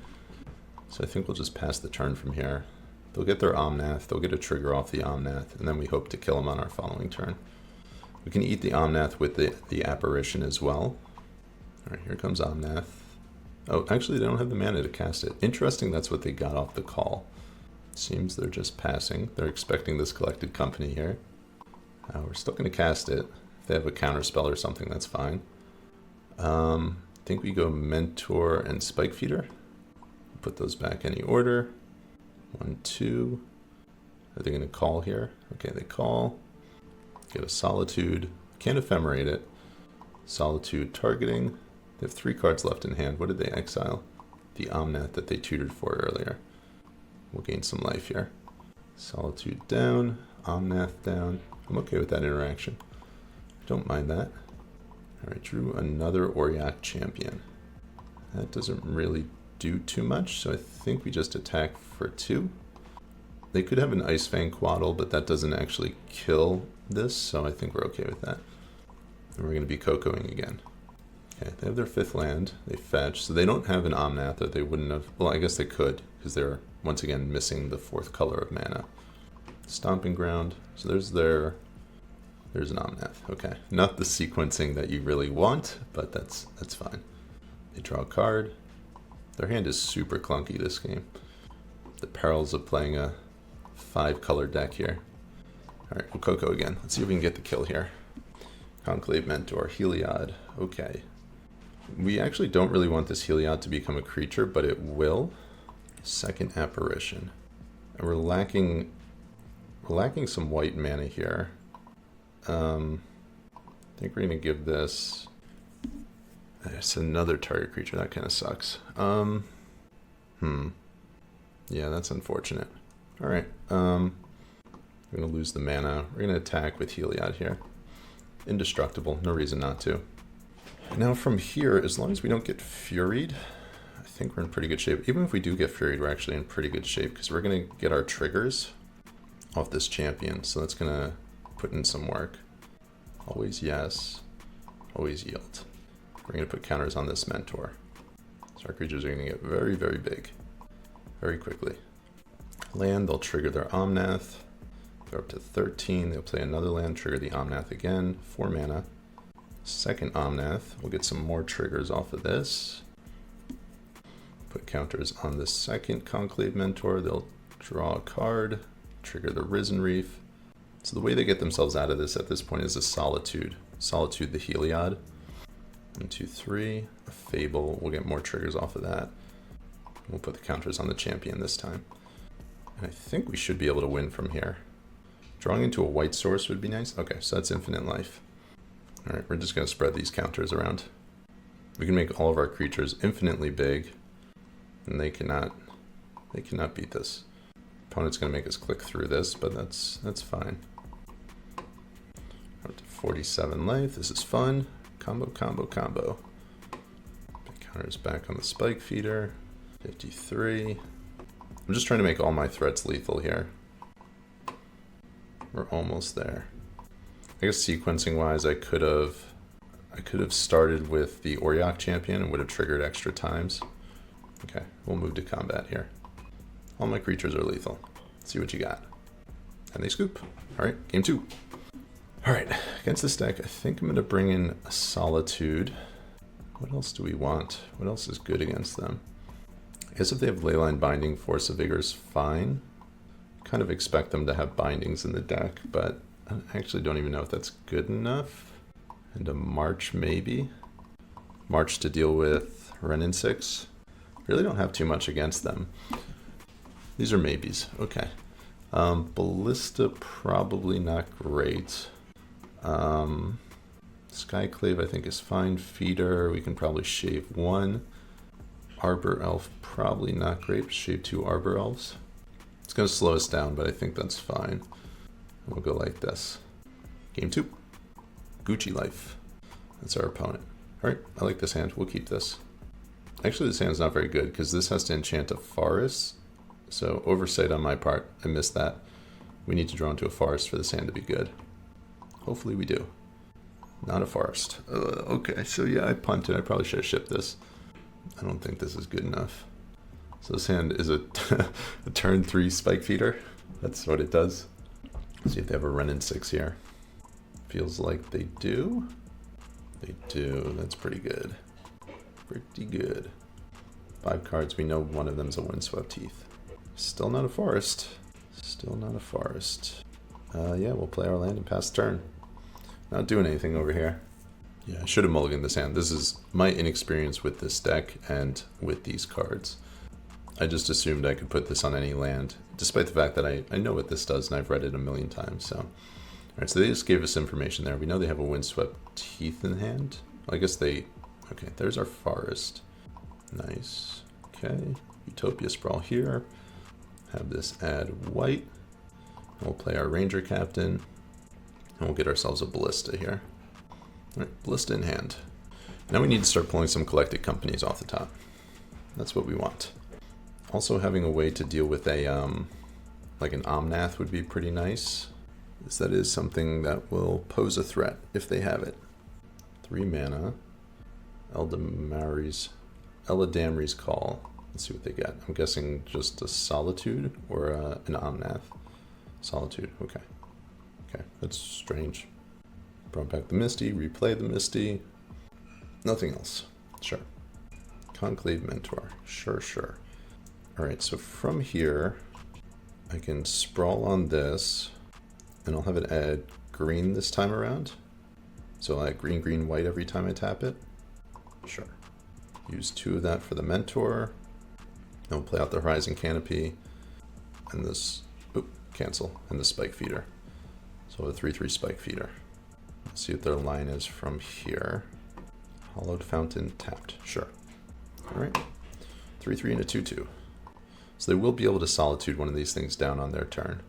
So I think we'll just pass the turn from here. They'll get their Omnath, they'll get a trigger off the Omnath, and then we hope to kill them on our following turn. We can eat the Omnath with the Apparition as well. Alright, here comes Omnath. Oh, actually they don't have the mana to cast it. Interesting, that's what they got off the call. Seems they're just passing. They're expecting this Collected Company here. We're still going to cast it. If they have a counter spell or something, that's fine. I think we go Mentor and Spike Feeder. Put those back any order. 1, 2. Are they going to call here? Okay, they call. Get a Solitude. Can't ephemerate it. Solitude targeting. They have 3 cards left in hand. What did they exile? The Omnath that they tutored for earlier. We'll gain some life here. Solitude down. Omnath down. I'm okay with that interaction. Don't mind that. Alright, drew another Auriok champion. That doesn't really do too much, so I think we just attack for 2. They could have an Ice Fang Quaddle, but that doesn't actually kill this, so I think we're okay with that. And we're going to be Cocoing again. Okay, they have their 5th land. They fetch, so they don't have an Omnath, or they wouldn't have... Well, I guess they could, because they're, once again, missing the 4th color of mana. Stomping Ground. So there's an Omnath. Okay, not the sequencing that you really want, but that's fine. They draw a card. Their hand is super clunky this game. The perils of playing a 5-color deck here. Alright, we'll Coco again. Let's see if we can get the kill here. Conclave Mentor, Heliod. Okay. We actually don't really want this Heliod to become a creature, but it will. 2nd Apparition. And we're lacking some white mana here. I think we're going to give this... It's another target creature. That kind of sucks. Yeah, that's unfortunate. Alright. We're going to lose the mana. We're going to attack with Heliod here. Indestructible, no reason not to. Now from here, as long as we don't get Furied, I think we're in pretty good shape. Even if we do get Furied, we're actually in pretty good shape because we're going to get our triggers off this champion. So that's going to put in some work. Always yes, always yield. We're going to put counters on this Mentor. So our creatures are going to get very, very big very quickly. Land, they'll trigger their Omnath. They're up to 13. They'll play another land, trigger the Omnath again, 4 mana. Second Omnath, we'll get some more triggers off of this. Put counters on the second Conclave Mentor. They'll draw a card, trigger the Risen Reef. So the way they get themselves out of this at this point is a Solitude. Solitude the Heliod. 1, 2, 3. A Fable. We'll get more triggers off of that. We'll put the counters on the champion this time. And I think we should be able to win from here. Drawing into a white source would be nice. Okay, so that's infinite life. Alright, we're just going to spread these counters around. We can make all of our creatures infinitely big. And they cannot beat this. Opponent's going to make us click through this, but that's fine. Up to 47 life. This is fun. Combo, combo, combo. Put counters back on the Spike Feeder. 53. I'm just trying to make all my threats lethal here. We're almost there. I guess sequencing wise, I could have started with the Auriok champion and would have triggered extra times. Okay, we'll move to combat here. All my creatures are lethal. Let's see what you got. And they scoop. All right, game 2. All right, against this deck, I think I'm going to bring in a Solitude. What else do we want? What else is good against them? I guess if they have Leyline Binding, Force of Vigor is fine. Kind of expect them to have bindings in the deck, but I actually don't even know if that's good enough. And a March maybe. March to deal with Renin 6. Really don't have too much against them. These are maybes. Okay. Ballista probably not great. Skyclave I think is fine. Feeder we can probably shave 1. Arbor Elf probably not great. Shave 2 Arbor Elves. It's going to slow us down, but I think that's fine. We'll go like this. Game 2. GucciLife. That's our opponent. Alright, I like this hand. We'll keep this. Actually, this hand's not very good because this has to enchant a forest. So, oversight on my part. I missed that. We need to draw into a forest for this hand to be good. Hopefully we do. Not a forest. Okay, so yeah, I punted. I probably should have shipped this. I don't think this is good enough. So this hand is a turn 3 Spike Feeder. That's what it does. Let's see if they have a Renin 6 here. Feels like they do. They do. That's pretty good. Pretty good. 5 cards. We know one of them is a Windswept Heath. Still not a forest. Still not a forest. Yeah, we'll play our land and pass turn. Not doing anything over here. Yeah, I should have mulliganed this hand. This is my inexperience with this deck and with these cards. I just assumed I could put this on any land, despite the fact that I know what this does and I've read it a million times. So, alright, so they just gave us information there. We know they have a Windswept Heath in hand. I guess they... Okay, there's our forest. Nice. Okay, Utopia Sprawl here. Have this add white. And we'll play our Ranger Captain. And we'll get ourselves a Ballista here. Alright, Ballista in hand. Now we need to start pulling some collected companies off the top. That's what we want. Also having a way to deal with a, like an Omnath would be pretty nice. Because that is something that will pose a threat if they have it. 3 mana. Eladamri's Call. Let's see what they get. I'm guessing just a Solitude or an Omnath. Solitude, okay. Okay, that's strange. Brought back the Misty, replay the Misty. Nothing else. Sure. Conclave Mentor. Sure, sure. Alright, so from here, I can sprawl on this, and I'll have it add green this time around. So I'll add green, green, white every time I tap it. Sure. Use 2 of that for the Mentor. And we'll play out the Horizon Canopy, and this, oop, cancel, and the Spike Feeder. So a 3/3 Spike Feeder. Let's see what their line is from here. Hollowed Fountain tapped. Sure. Alright. 3/3 and a 2/2. So they will be able to Solitude one of these things down on their turn.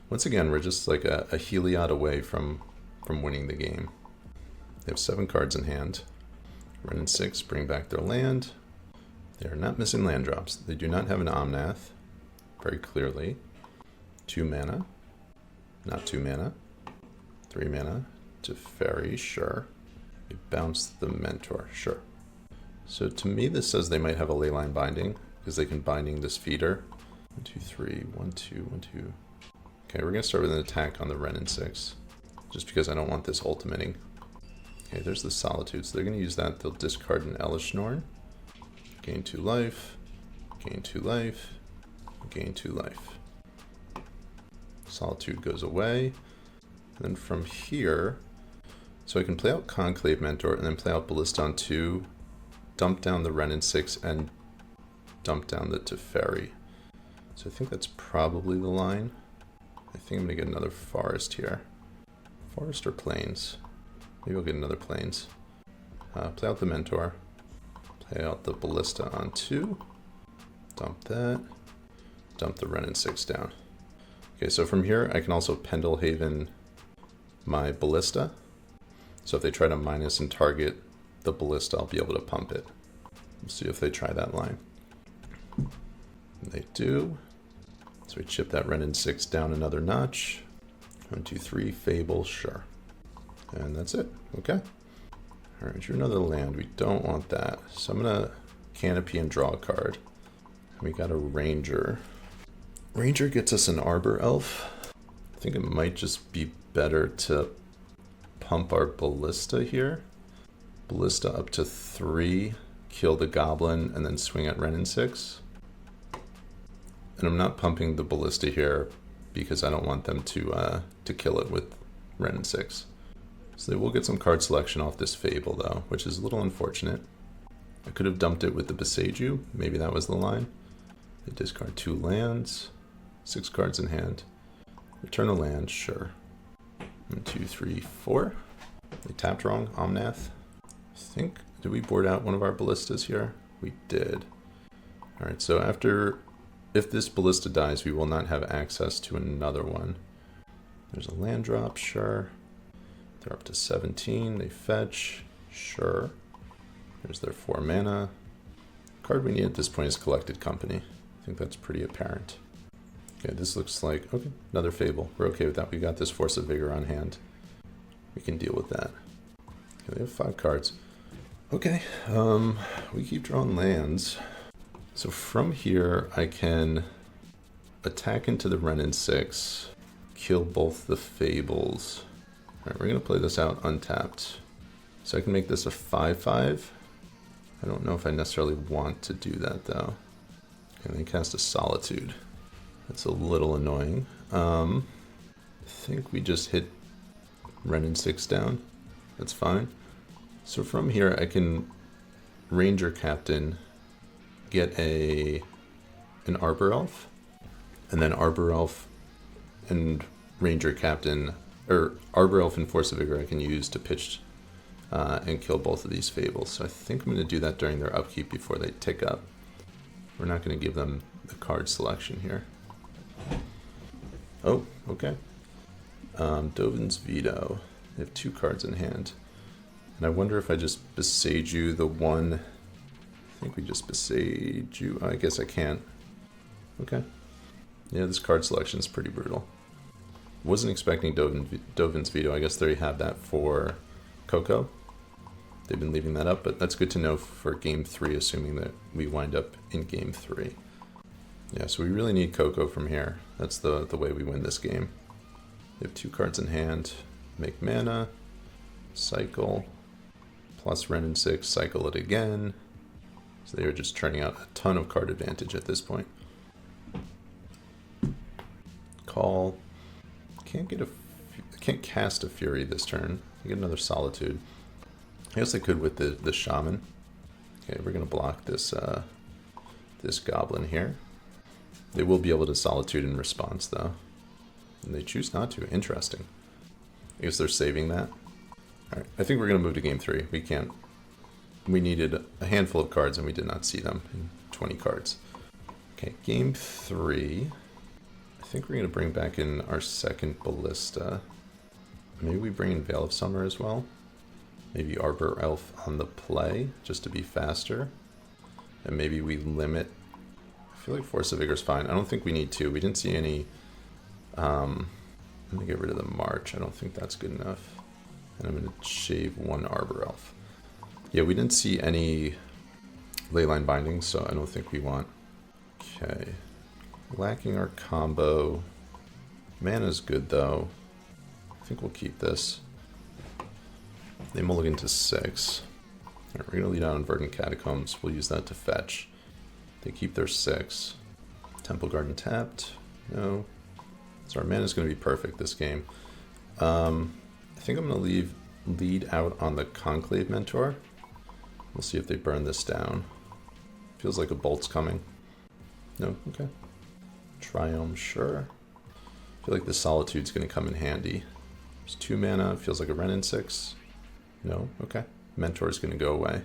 Once again, we're just like a Heliod away from winning the game. They have 7 cards in hand. Renin 6, bring back their land. They are not missing land drops. They do not have an Omnath, very clearly. 2 mana. Not 2 mana. 3 mana. Teferi, sure. They bounce the Mentor, sure. So to me, this says they might have a Leyline Binding, because they can Binding this feeder. 1, 2, 3, 1, 2, 1, 2. Okay, we're going to start with an attack on the Renin 6, just because I don't want this ultimating. Okay, there's the Solitude, so they're going to use that. They'll discard an Elishnorn, gain 2 life, gain 2 life, gain 2 life. Solitude goes away. And then from here, so I can play out Conclave Mentor and then play out Ballista on 2, dump down the Renin 6, and dump down the Teferi. So I think that's probably the line. I think I'm going to get another Forest here. Forest or Plains? Maybe I'll get another Plains. Play out the Mentor. Play out the Ballista on 2. Dump that. Dump the Renin 6 down. Okay, so from here I can also Pendelhaven my Ballista. So if they try to minus and target the Ballista, I'll be able to pump it. We'll see if they try that line. They do. So we chip that Renin 6 down another notch. 1, 2, 3, Fable, sure. And that's it. Okay. Alright, drew another land. We don't want that. So I'm going to Canopy and draw a card. We got a Ranger. Ranger gets us an Arbor Elf. I think it might just be better to pump our Ballista here. Ballista up to 3, kill the Goblin, and then swing at Renin 6. And I'm not pumping the Ballista here because I don't want them to kill it with Renin 6. So they will get some card selection off this Fable though, which is a little unfortunate. I could have dumped it with the Beseiju, maybe that was the line. They discard 2 lands, 6 cards in hand. Return a land, sure. 1, 2, 3, 4. They tapped wrong, Omnath. I think, did we board out one of our Ballistas here? We did. Alright, so if this Ballista dies, we will not have access to another one. There's a land drop, sure. They're up to 17, they fetch, sure. There's their 4 mana. The card we need at this point is Collected Company. I think that's pretty apparent. Okay, this looks like, okay, another Fable. We're okay with that. We got this Force of Vigor on hand. We can deal with that. Okay, they have 5 cards. Okay, we keep drawing lands. So from here, I can attack into the Renin 6, kill both the Fables. Alright, we're going to play this out untapped. So I can make this a 5/5. I don't know if I necessarily want to do that though. Okay, they cast a Solitude. That's a little annoying. I think we just hit Renin 6 down. That's fine. So from here I can Ranger Captain, get an Arbor Elf, and then Arbor Elf and Ranger Captain, or Arbor Elf and Force of Vigor I can use to pitch and kill both of these Fables. So I think I'm going to do that during their upkeep before they tick up. We're not going to give them the card selection here. Oh, okay. Dovin's Veto. They have 2 cards in hand. And I wonder if I just Beseiju the one. I think we just Beseiju. I guess I can't. Okay. Yeah, this card selection is pretty brutal. Wasn't expecting Dovin's Veto. I guess they have that for Coco. They've been leaving that up, but that's good to know for Game 3, assuming that we wind up in Game 3. Yeah, so we really need Coco from here. That's the way we win this game. They have 2 cards in hand. Make mana. Cycle. Plus Renin 6. Cycle it again. So they are just turning out a ton of card advantage at this point. Call. Can't cast a Fury this turn. I get another Solitude. I guess I could with the Shaman. Okay, we're gonna block this this Goblin here. They will be able to Solitude in response though. And they choose not to. Interesting. I guess they're saving that. Alright, I think we're gonna move to Game 3. We needed a handful of cards and we did not see them in 20 cards. Okay, Game 3. I I think we're going to bring back in our second Ballista. Maybe we bring in Veil of Summer as well. Maybe Arbor Elf on the play, just to be faster. And maybe we limit... I feel like Force of Vigor is fine. I don't think we need to. We didn't see any... I'm going to get rid of the March. I don't think that's good enough. And I'm going to shave one Arbor Elf. Yeah, we didn't see any Leyline Binding, so I don't think we want... Okay. Lacking our combo. Mana's good, though. I think we'll keep this. They mulligan to 6. Alright, we're going to lead out on Verdant Catacombs. We'll use that to fetch. They keep their 6. Temple Garden tapped. No. So our mana's going to be perfect this game. I think I'm going to lead out on the Conclave Mentor. We'll see if they burn this down. Feels like a bolt's coming. No? Okay. Triumph, sure. I feel like the Solitude's going to come in handy. There's 2 mana. Feels like a Renin 6. No? Okay. Mentor's going to go away.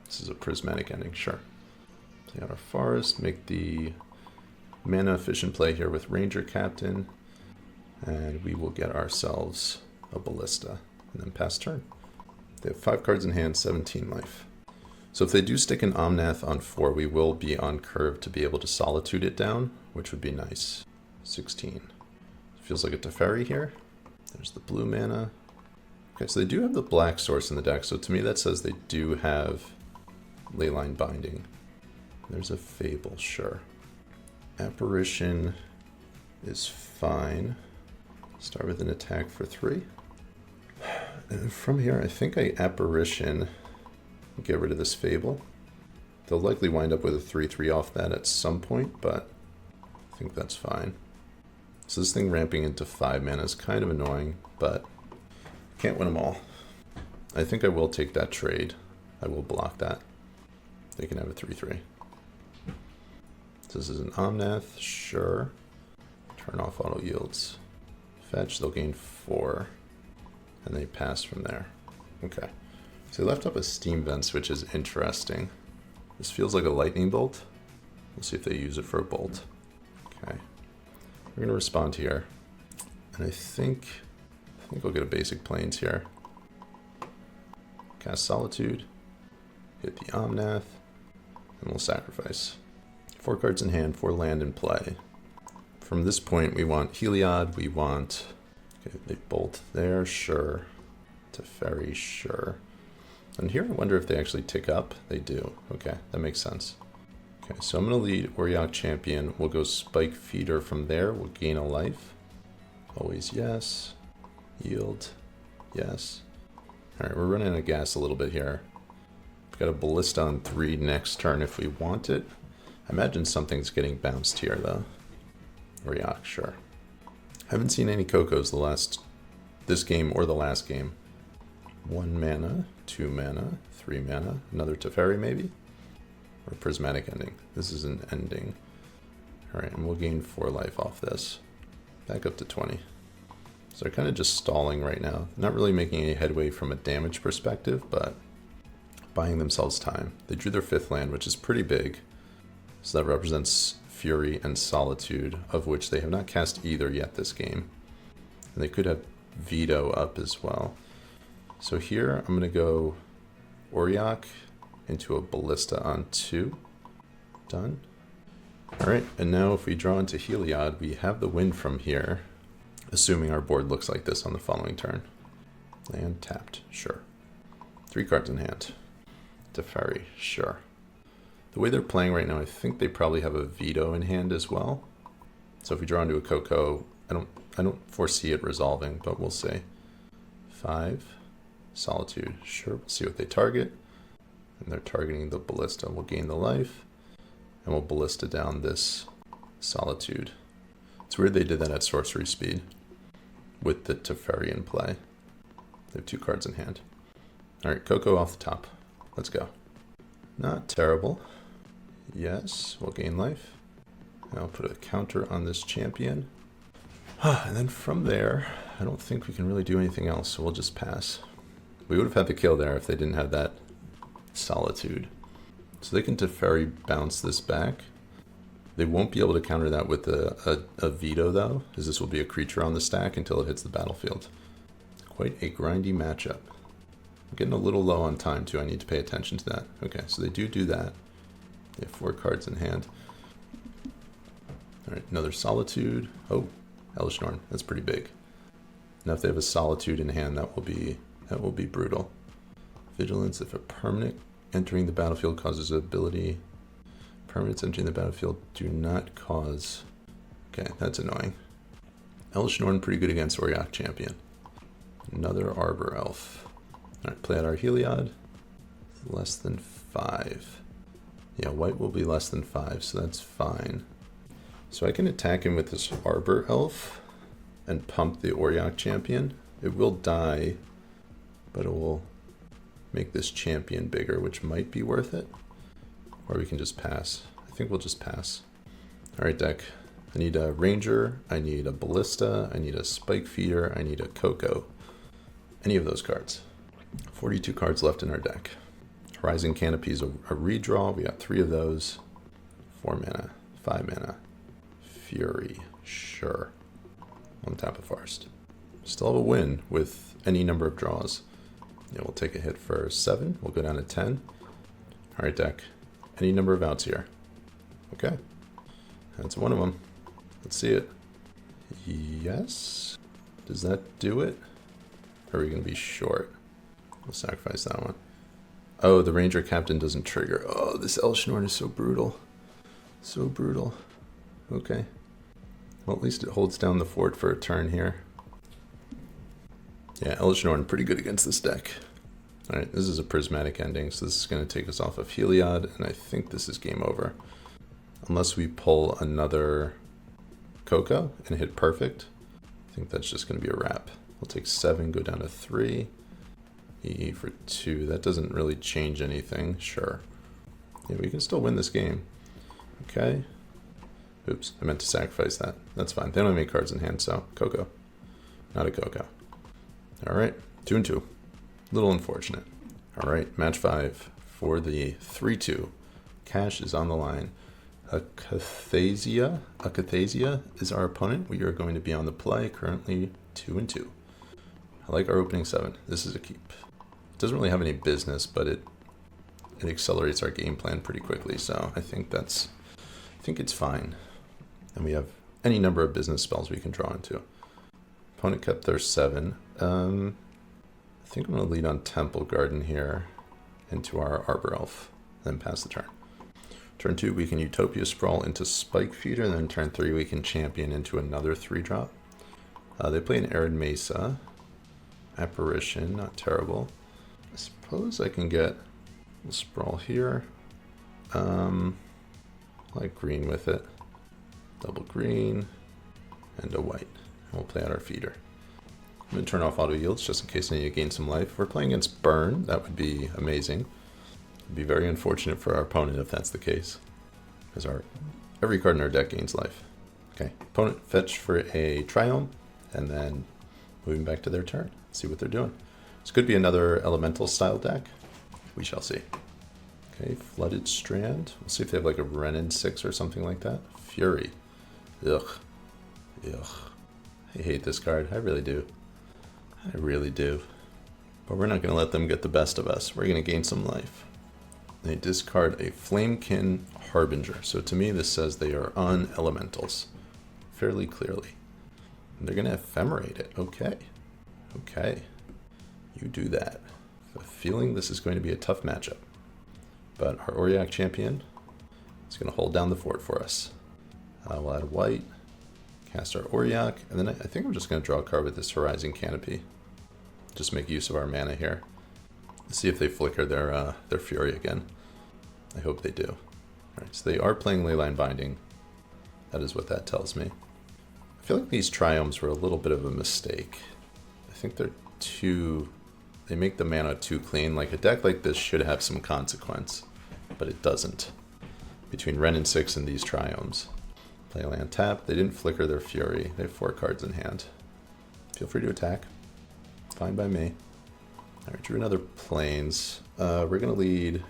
This is a prismatic ending, sure. Play out our Forest. Make the mana efficient play here with Ranger Captain. And we will get ourselves a Ballista. And then pass turn. They have 5 cards in hand, 17 life. So if they do stick an Omnath on 4, we will be on curve to be able to Solitude it down, which would be nice. 16. Feels like a Teferi here. There's the blue mana. Okay, so they do have the black source in the deck, so to me that says they do have Leyline Binding. There's a Fable, sure. Apparition is fine. Start with an attack for 3. And from here, I think I Apparition, get rid of this Fable. They'll likely wind up with a 3/3 off that at some point, but I think that's fine. So this thing ramping into 5 mana is kind of annoying, but can't win them all. I think I will take that trade. I will block that. They can have a 3/3. So this is an Omnath, sure. Turn off auto yields. Fetch, they'll gain 4. And they pass from there. Okay. So they left up a Steam Vents, which is interesting. This feels like a Lightning Bolt. We'll see if they use it for a Bolt. Okay. We're going to respond here. And I think I'll get a basic Plains here. Cast Solitude. Hit the Omnath. And we'll sacrifice. 4 cards in hand, 4 land in play. From this point, we want Heliod, we want... Okay, they bolt there, sure. Teferi, sure. And here I wonder if they actually tick up. They do. Okay, that makes sense. Okay, so I'm going to lead Auriok Champion. We'll go Spike Feeder from there. We'll gain a life. Always yes. Yield. Yes. Alright, we're running out of gas a little bit here. We've got a Ballista on 3 next turn if we want it. I imagine something's getting bounced here, though. Auriok, sure. Haven't seen any Cocos this game or the last game. 1 mana, 2 mana, 3 mana, another Teferi maybe? Or Prismatic Ending. This is an ending. Alright, and we'll gain 4 life off this. Back up to 20. So they're kind of just stalling right now. Not really making any headway from a damage perspective, but buying themselves time. They drew their 5th land, which is pretty big. So that represents Fury and Solitude, of which they have not cast either yet this game. And they could have Veto up as well. So here I'm going to go Auriok into a Ballista on 2. Done. Alright, and now if we draw into Heliod, we have the win from here, assuming our board looks like this on the following turn. Land tapped, sure. 3 cards in hand. Teferi, sure. The way they're playing right now, I think they probably have a Veto in hand as well. So if we draw into a Coco, I don't foresee it resolving, but we'll see. 5. Solitude, sure. We'll see what they target. And they're targeting the Ballista. We'll gain the life. And we'll Ballista down this Solitude. It's weird they did that at sorcery speed with the Teferi in play. They have 2 cards in hand. Alright, Coco off the top. Let's go. Not terrible. Yes, we'll gain life. And I'll put a counter on this champion. And then from there, I don't think we can really do anything else, so we'll just pass. We would have had the kill there if they didn't have that Solitude. So they can Teferi bounce this back. They won't be able to counter that with a veto, though, as this will be a creature on the stack until it hits the battlefield. Quite a grindy matchup. I'm getting a little low on time, too. I need to pay attention to that. Okay, so they do that. They have 4 cards in hand. All right, another Solitude. Oh, Hellish Norn. That's pretty big. Now, if they have a Solitude in hand, that will be brutal. Vigilance. If a permanent entering the battlefield causes an ability, permanents entering the battlefield do not cause. Okay, that's annoying. Hellish Norn pretty good against Auriok Champion. Another Arbor Elf. All right, play out our Heliod. Less than 5. Yeah, white will be less than 5, so that's fine. So I can attack him with this Arbor Elf and pump the Auriok Champion. It will die, but it will make this champion bigger, which might be worth it. Or we can just pass. I think we'll just pass. All right, deck. I need a Ranger, I need a Ballista, I need a Spike Feeder, I need a Coco. Any of those cards. 42 cards left in our deck. Horizon Canopy is a redraw. We got 3 of those. 4 mana, 5 mana. Fury, sure. One tap of Forest. Still have a win with any number of draws. Yeah, we'll take a hit for 7. We'll go down to 10. All right, deck. Any number of outs here. Okay. That's one of them. Let's see it. Yes. Does that do it? Or are we going to be short? We'll sacrifice that one. Oh, the Ranger Captain doesn't trigger. Oh, this Hellish Norn is so brutal. So brutal. Okay. Well, at least it holds down the fort for a turn here. Yeah, Hellish Norn pretty good against this deck. Alright, this is a prismatic ending, so this is going to take us off of Heliod, and I think this is game over. Unless we pull another Coco and hit perfect, I think that's just going to be a wrap. We'll take 7, go down to 3. EE for 2. That doesn't really change anything. Sure. Yeah, we can still win this game. Okay. Oops, I meant to sacrifice that. That's fine. They don't have any cards in hand, so Coco. Not a Coco. Alright, 2 and 2. Little unfortunate. Alright, match 5 for the 3-2. Cash is on the line. Acathasia is our opponent. We are going to be on the play, currently 2 and 2. I like our opening 7. This is a keep. It doesn't really have any business, but it accelerates our game plan pretty quickly, so I think it's fine. And we have any number of business spells we can draw into. Opponent kept their 7. I think I'm going to lead on Temple Garden here into our Arbor Elf, then pass the turn. Turn 2, we can Utopia Sprawl into Spike Feeder, and then turn 3, we can Champion into another 3-drop. They play an Arid Mesa. Apparition, not terrible. I suppose I can get a Sprawl here. Like green with it. Double green and a white. We'll play out our feeder. I'm going to turn off auto yields just in case I need to gain some life. If we're playing against Burn, that would be amazing. It would be very unfortunate for our opponent if that's the case. Because every card in our deck gains life. Okay, opponent fetch for a Triumph, and then moving back to their turn. See what they're doing. This could be another elemental style deck. We shall see. Okay, Flooded Strand. We'll see if they have like a Renin 6 or something like that. Fury. Ugh. Ugh. I hate this card. I really do. I really do. But we're not going to let them get the best of us. We're going to gain some life. They discard a Flamekin Harbinger. So to me, this says they are on elementals. Fairly clearly. And they're going to ephemerate it. Okay. Okay. You do that. I have a feeling this is going to be a tough matchup. But our Auriok Champion is going to hold down the fort for us. We'll add a white. Cast our Auriok. And then I think I'm just going to draw a card with this Horizon Canopy. Just make use of our mana here. Let's see if they flicker their Fury again. I hope they do. Alright, so they are playing Leyline Binding. That is what that tells me. I feel like these Triumphs were a little bit of a mistake. I think they're too... They make the mana too clean. Like a deck like this should have some consequence, but it doesn't. Between Renin 6 and these Triumphs. Play a land tap. They didn't flicker their Fury. They have 4 cards in hand. Feel free to attack. Fine by me. Alright, drew another Plains. We're going to lead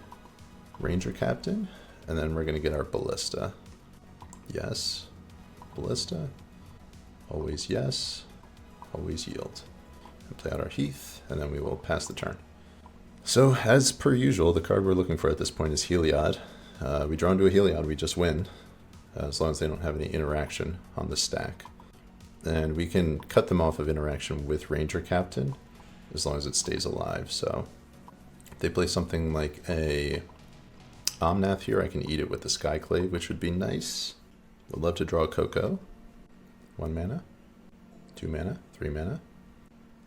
Ranger Captain, and then we're going to get our Ballista. Yes. Ballista. Always yes. Always yield. And play out our Heath, and then we will pass the turn. So, as per usual, the card we're looking for at this point is Heliod. We draw into a Heliod, we just win, as long as they don't have any interaction on the stack. And we can cut them off of interaction with Ranger Captain, as long as it stays alive. So, if they play something like a Omnath here, I can eat it with the Skyclave, which would be nice. Would love to draw a Coco. 1 mana, 2 mana, 3 mana.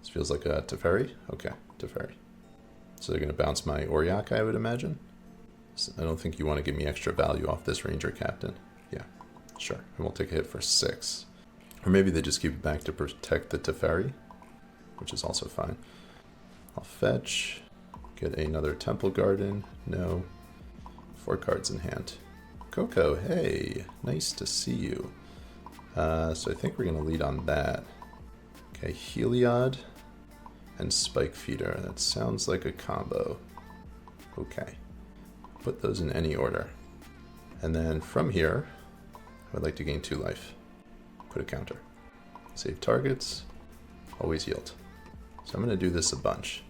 This feels like a Teferi. Okay, Teferi. So they're going to bounce my Auriok, I would imagine. So I don't think you want to give me extra value off this Ranger Captain. Yeah, sure. And we'll take a hit for 6. Or maybe they just keep it back to protect the Teferi, which is also fine. I'll fetch. Get another Temple Garden. No. 4 cards in hand. Coco, hey. Nice to see you. So I think we're going to lead on that. Okay, Heliod and Spike Feeder. That sounds like a combo. Okay. Put those in any order. And then from here, I would like to gain 2 life. Put a counter. Save targets. Always yield. So I'm going to do this a bunch.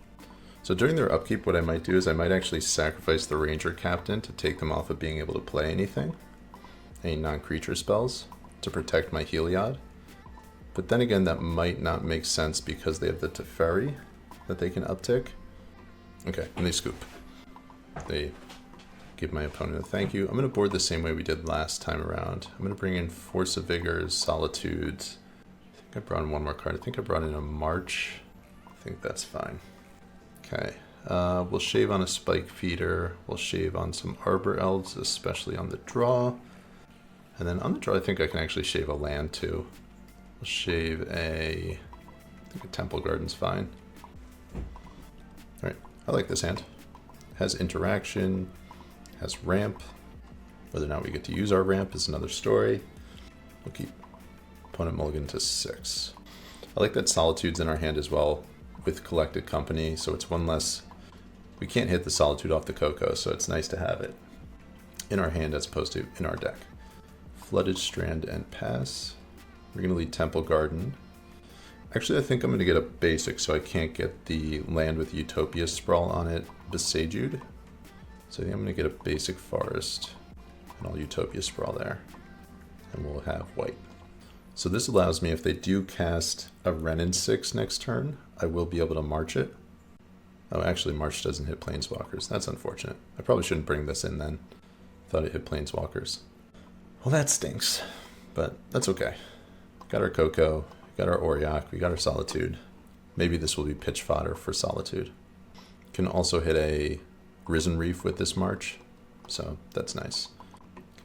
So during their upkeep, what I might do is I might actually sacrifice the Ranger Captain to take them off of being able to play anything. Any non-creature spells to protect my Heliod. But then again, that might not make sense because they have the Teferi that they can uptick. Okay, and they scoop. They give my opponent a thank you. I'm going to board the same way we did last time around. I'm going to bring in Force of Vigors, Solitudes. I think I brought in one more card. I think I brought in a March. I think that's fine. Okay, we'll shave on a Spike Feeder. We'll shave on some Arbor Elves, especially on the draw. And then on the draw, I think I can actually shave a land too. We'll shave I think a Temple Garden's fine. Alright, I like this hand. Has interaction, has ramp. Whether or not we get to use our ramp is another story. We'll keep opponent mulligan to 6. I like that Solitude's in our hand as well with Collected Company, so it's one less. We can't hit the Solitude off the Coco, so it's nice to have it in our hand as opposed to in our deck. Flooded Strand and pass. We're going to lead Temple Garden. Actually, I think I'm going to get a basic so I can't get the land with Utopia Sprawl on it Besaged. So I think I'm going to get a basic forest and all Utopia Sprawl there. And we'll have white. So this allows me, if they do cast a Renin 6 next turn, I will be able to march it. Oh, actually, March doesn't hit Planeswalkers. That's unfortunate. I probably shouldn't bring this in then. Thought it hit Planeswalkers. Well, that stinks, but that's okay. Got our Coco, got our Auriok, we got our Solitude. Maybe this will be pitch fodder for Solitude. Can also hit a Risen Reef with this March, so that's nice.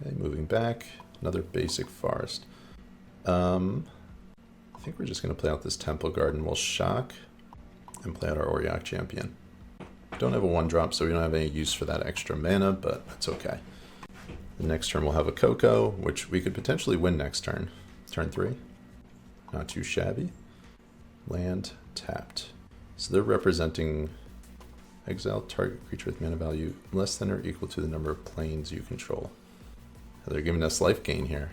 Okay, moving back, another basic forest. I think we're just going to play out this Temple Garden. We'll shock and play out our Auriok Champion. Don't have a 1-drop, so we don't have any use for that extra mana, but that's okay. The next turn we'll have a Coco, which we could potentially win next turn. Turn 3. Not too shabby. Land tapped. So they're representing exile target creature with mana value less than or equal to the number of planes you control. They're giving us life gain here.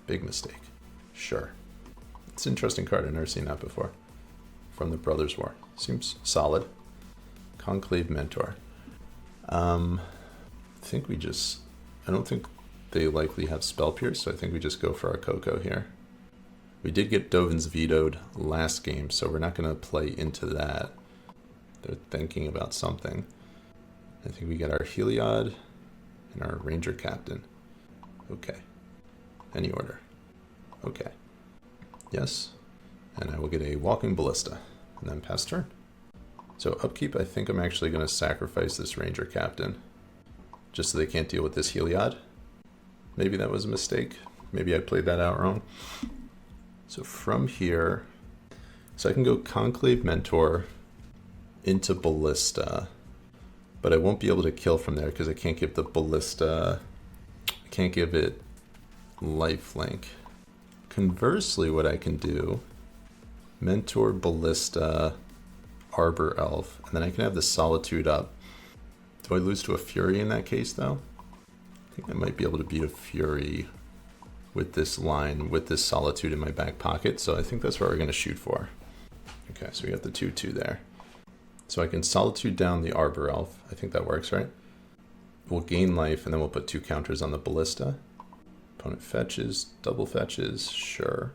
Big mistake. Sure. It's an interesting card. I've never seen that before. From the Brothers' War. Seems solid. Conclave Mentor. I think we just... I don't think they likely have Spell Pierce, so I think we just go for our Coco here. We did get Dovin's vetoed last game, so we're not going to play into that. They're thinking about something. I think we get our Heliod and our Ranger Captain. Okay. Any order. Okay. Yes. And I will get a Walking Ballista and then pass turn. So upkeep, I think I'm actually going to sacrifice this Ranger Captain just so they can't deal with this Heliod. Maybe that was a mistake. Maybe I played that out wrong. So from here, so I can go Conclave Mentor into Ballista, but I won't be able to kill from there because I can't give the Ballista, I can't give it lifelink. Conversely, what I can do, Mentor, Ballista, Arbor Elf, and then I can have the Solitude up. Do I lose to a Fury in that case, though? I think I might be able to beat a Fury with this line, with this Solitude in my back pocket. So I think that's what we're going to shoot for. Okay, so we got the 2/2 there. So I can Solitude down the Arbor Elf. I think that works, right? We'll gain life, and then we'll put 2 counters on the Ballista. Opponent fetches, double fetches, sure.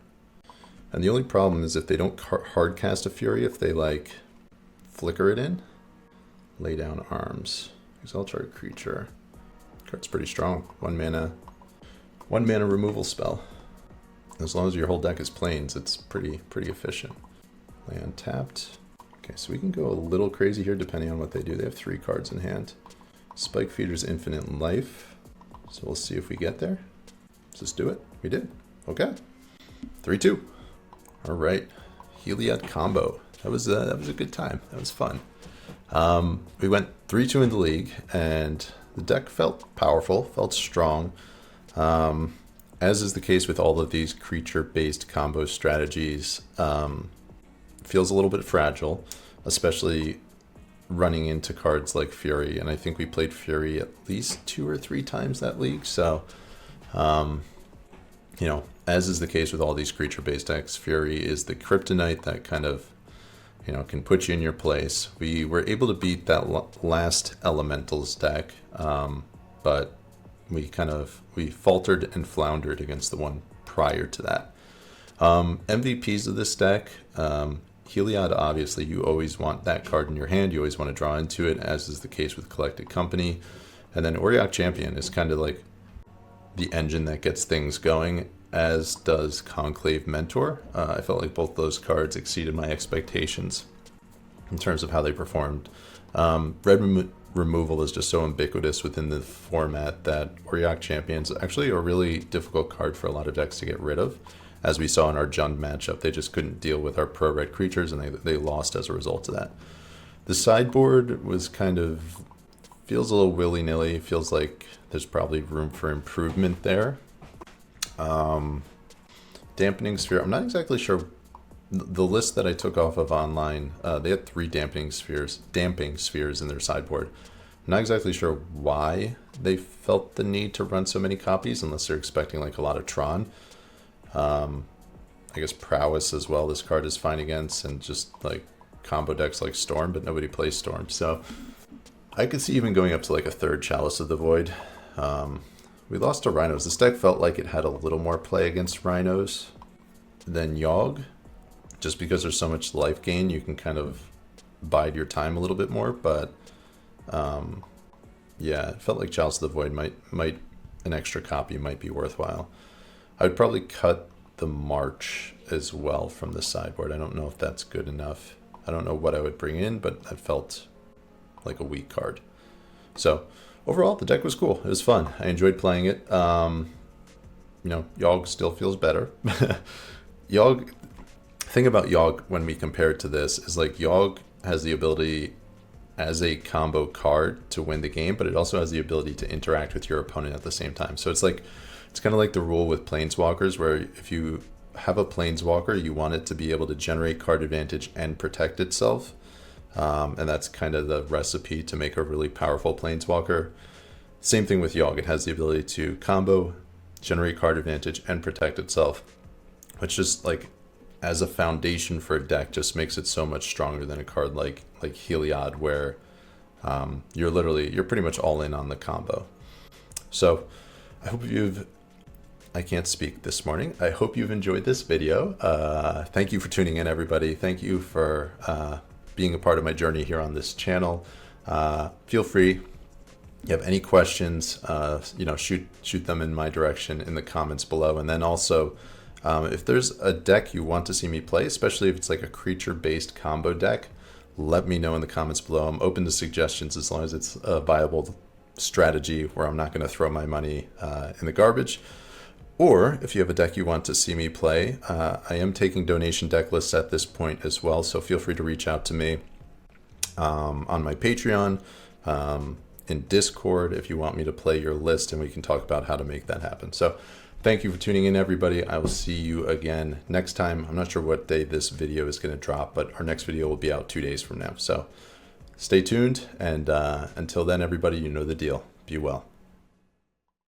And the only problem is if they don't hard cast a Fury, if they like flicker it in, lay down arms. Exalt our creature. Card's pretty strong. 1 mana removal spell. As long as your whole deck is plains, it's pretty efficient. Land tapped. Okay, so we can go a little crazy here depending on what they do. They have 3 cards in hand. Spike Feeder's infinite life. So we'll see if we get there. Let's just do it. We did. Okay. 3/2. All right. Heliod combo. That was a good time. That was fun. We went 3/2 in the league, and the deck felt powerful, felt strong. As is the case with all of these creature-based combo strategies, feels a little bit fragile, especially running into cards like Fury. And I think we played Fury at least 2 or 3 times that league. So, you know, as is the case with all these creature-based decks, Fury is the kryptonite that kind of, you know, can put you in your place. We were able to beat that last Elementals deck, but we faltered and floundered against the one prior to that. MVPs of this deck, Heliod, obviously, you always want that card in your hand. You always want to draw into it, as is the case with Collected Company. And then Auriok Champion is kind of like the engine that gets things going, as does Conclave Mentor. I felt like both those cards exceeded my expectations in terms of how they performed. Red removal is just so ubiquitous within the format that Auriok Champions actually a really difficult card for a lot of decks to get rid of. As we saw in our Jund matchup, they just couldn't deal with our pro-red creatures, and they lost as a result of that. The sideboard was feels a little willy-nilly. Feels like there's probably room for improvement there. Dampening Sphere, I'm not exactly sure. The list that I took off of online, they had 3 damping spheres in their sideboard. I'm not exactly sure why they felt the need to run so many copies, unless they're expecting like a lot of Tron. I guess Prowess as well, this card is fine against, and just like combo decks like Storm, but nobody plays Storm. So I could see even going up to like a 3rd Chalice of the Void. We lost to Rhinos. This deck felt like it had a little more play against Rhinos than Yawg. Just because there's so much life gain, you can kind of bide your time a little bit more. But yeah, it felt like Chalice of the Void might an extra copy might be worthwhile. I would probably cut the March as well from the sideboard. I don't know if that's good enough. I don't know what I would bring in, but that felt like a weak card. So overall, the deck was cool. It was fun. I enjoyed playing it. You know, Yawg still feels better. Yawg, thing about Yawg when we compare it to this is like Yawg has the ability as a combo card to win the game, but it also has the ability to interact with your opponent at the same time. So it's like, it's kind of like the rule with Planeswalkers, where if you have a Planeswalker, you want it to be able to generate card advantage and protect itself. And that's kind of the recipe to make a really powerful Planeswalker. Same thing with Yawg. It has the ability to combo, generate card advantage, and protect itself, which just like as a foundation for a deck just makes it so much stronger than a card like Heliod, where you're pretty much all in on the combo. So I hope I can't speak this morning. I hope you've enjoyed this video. Thank you for tuning in, everybody. Thank you for being a part of my journey here on this channel. Feel free, if you have any questions, you know, shoot them in my direction in the comments below. And then also, if there's a deck you want to see me play, especially if it's like a creature-based combo deck, let me know in the comments below. I'm open to suggestions as long as it's a viable strategy where I'm not going to throw my money in the garbage. Or if you have a deck you want to see me play, I am taking donation deck lists at this point as well, so feel free to reach out to me on my Patreon, in Discord, if you want me to play your list, and we can talk about how to make that happen. So thank you for tuning in, everybody. I will see you again next time. I'm not sure what day this video is going to drop, but our next video will be out 2 days from now. So stay tuned, and until then, everybody, you know the deal. Be well.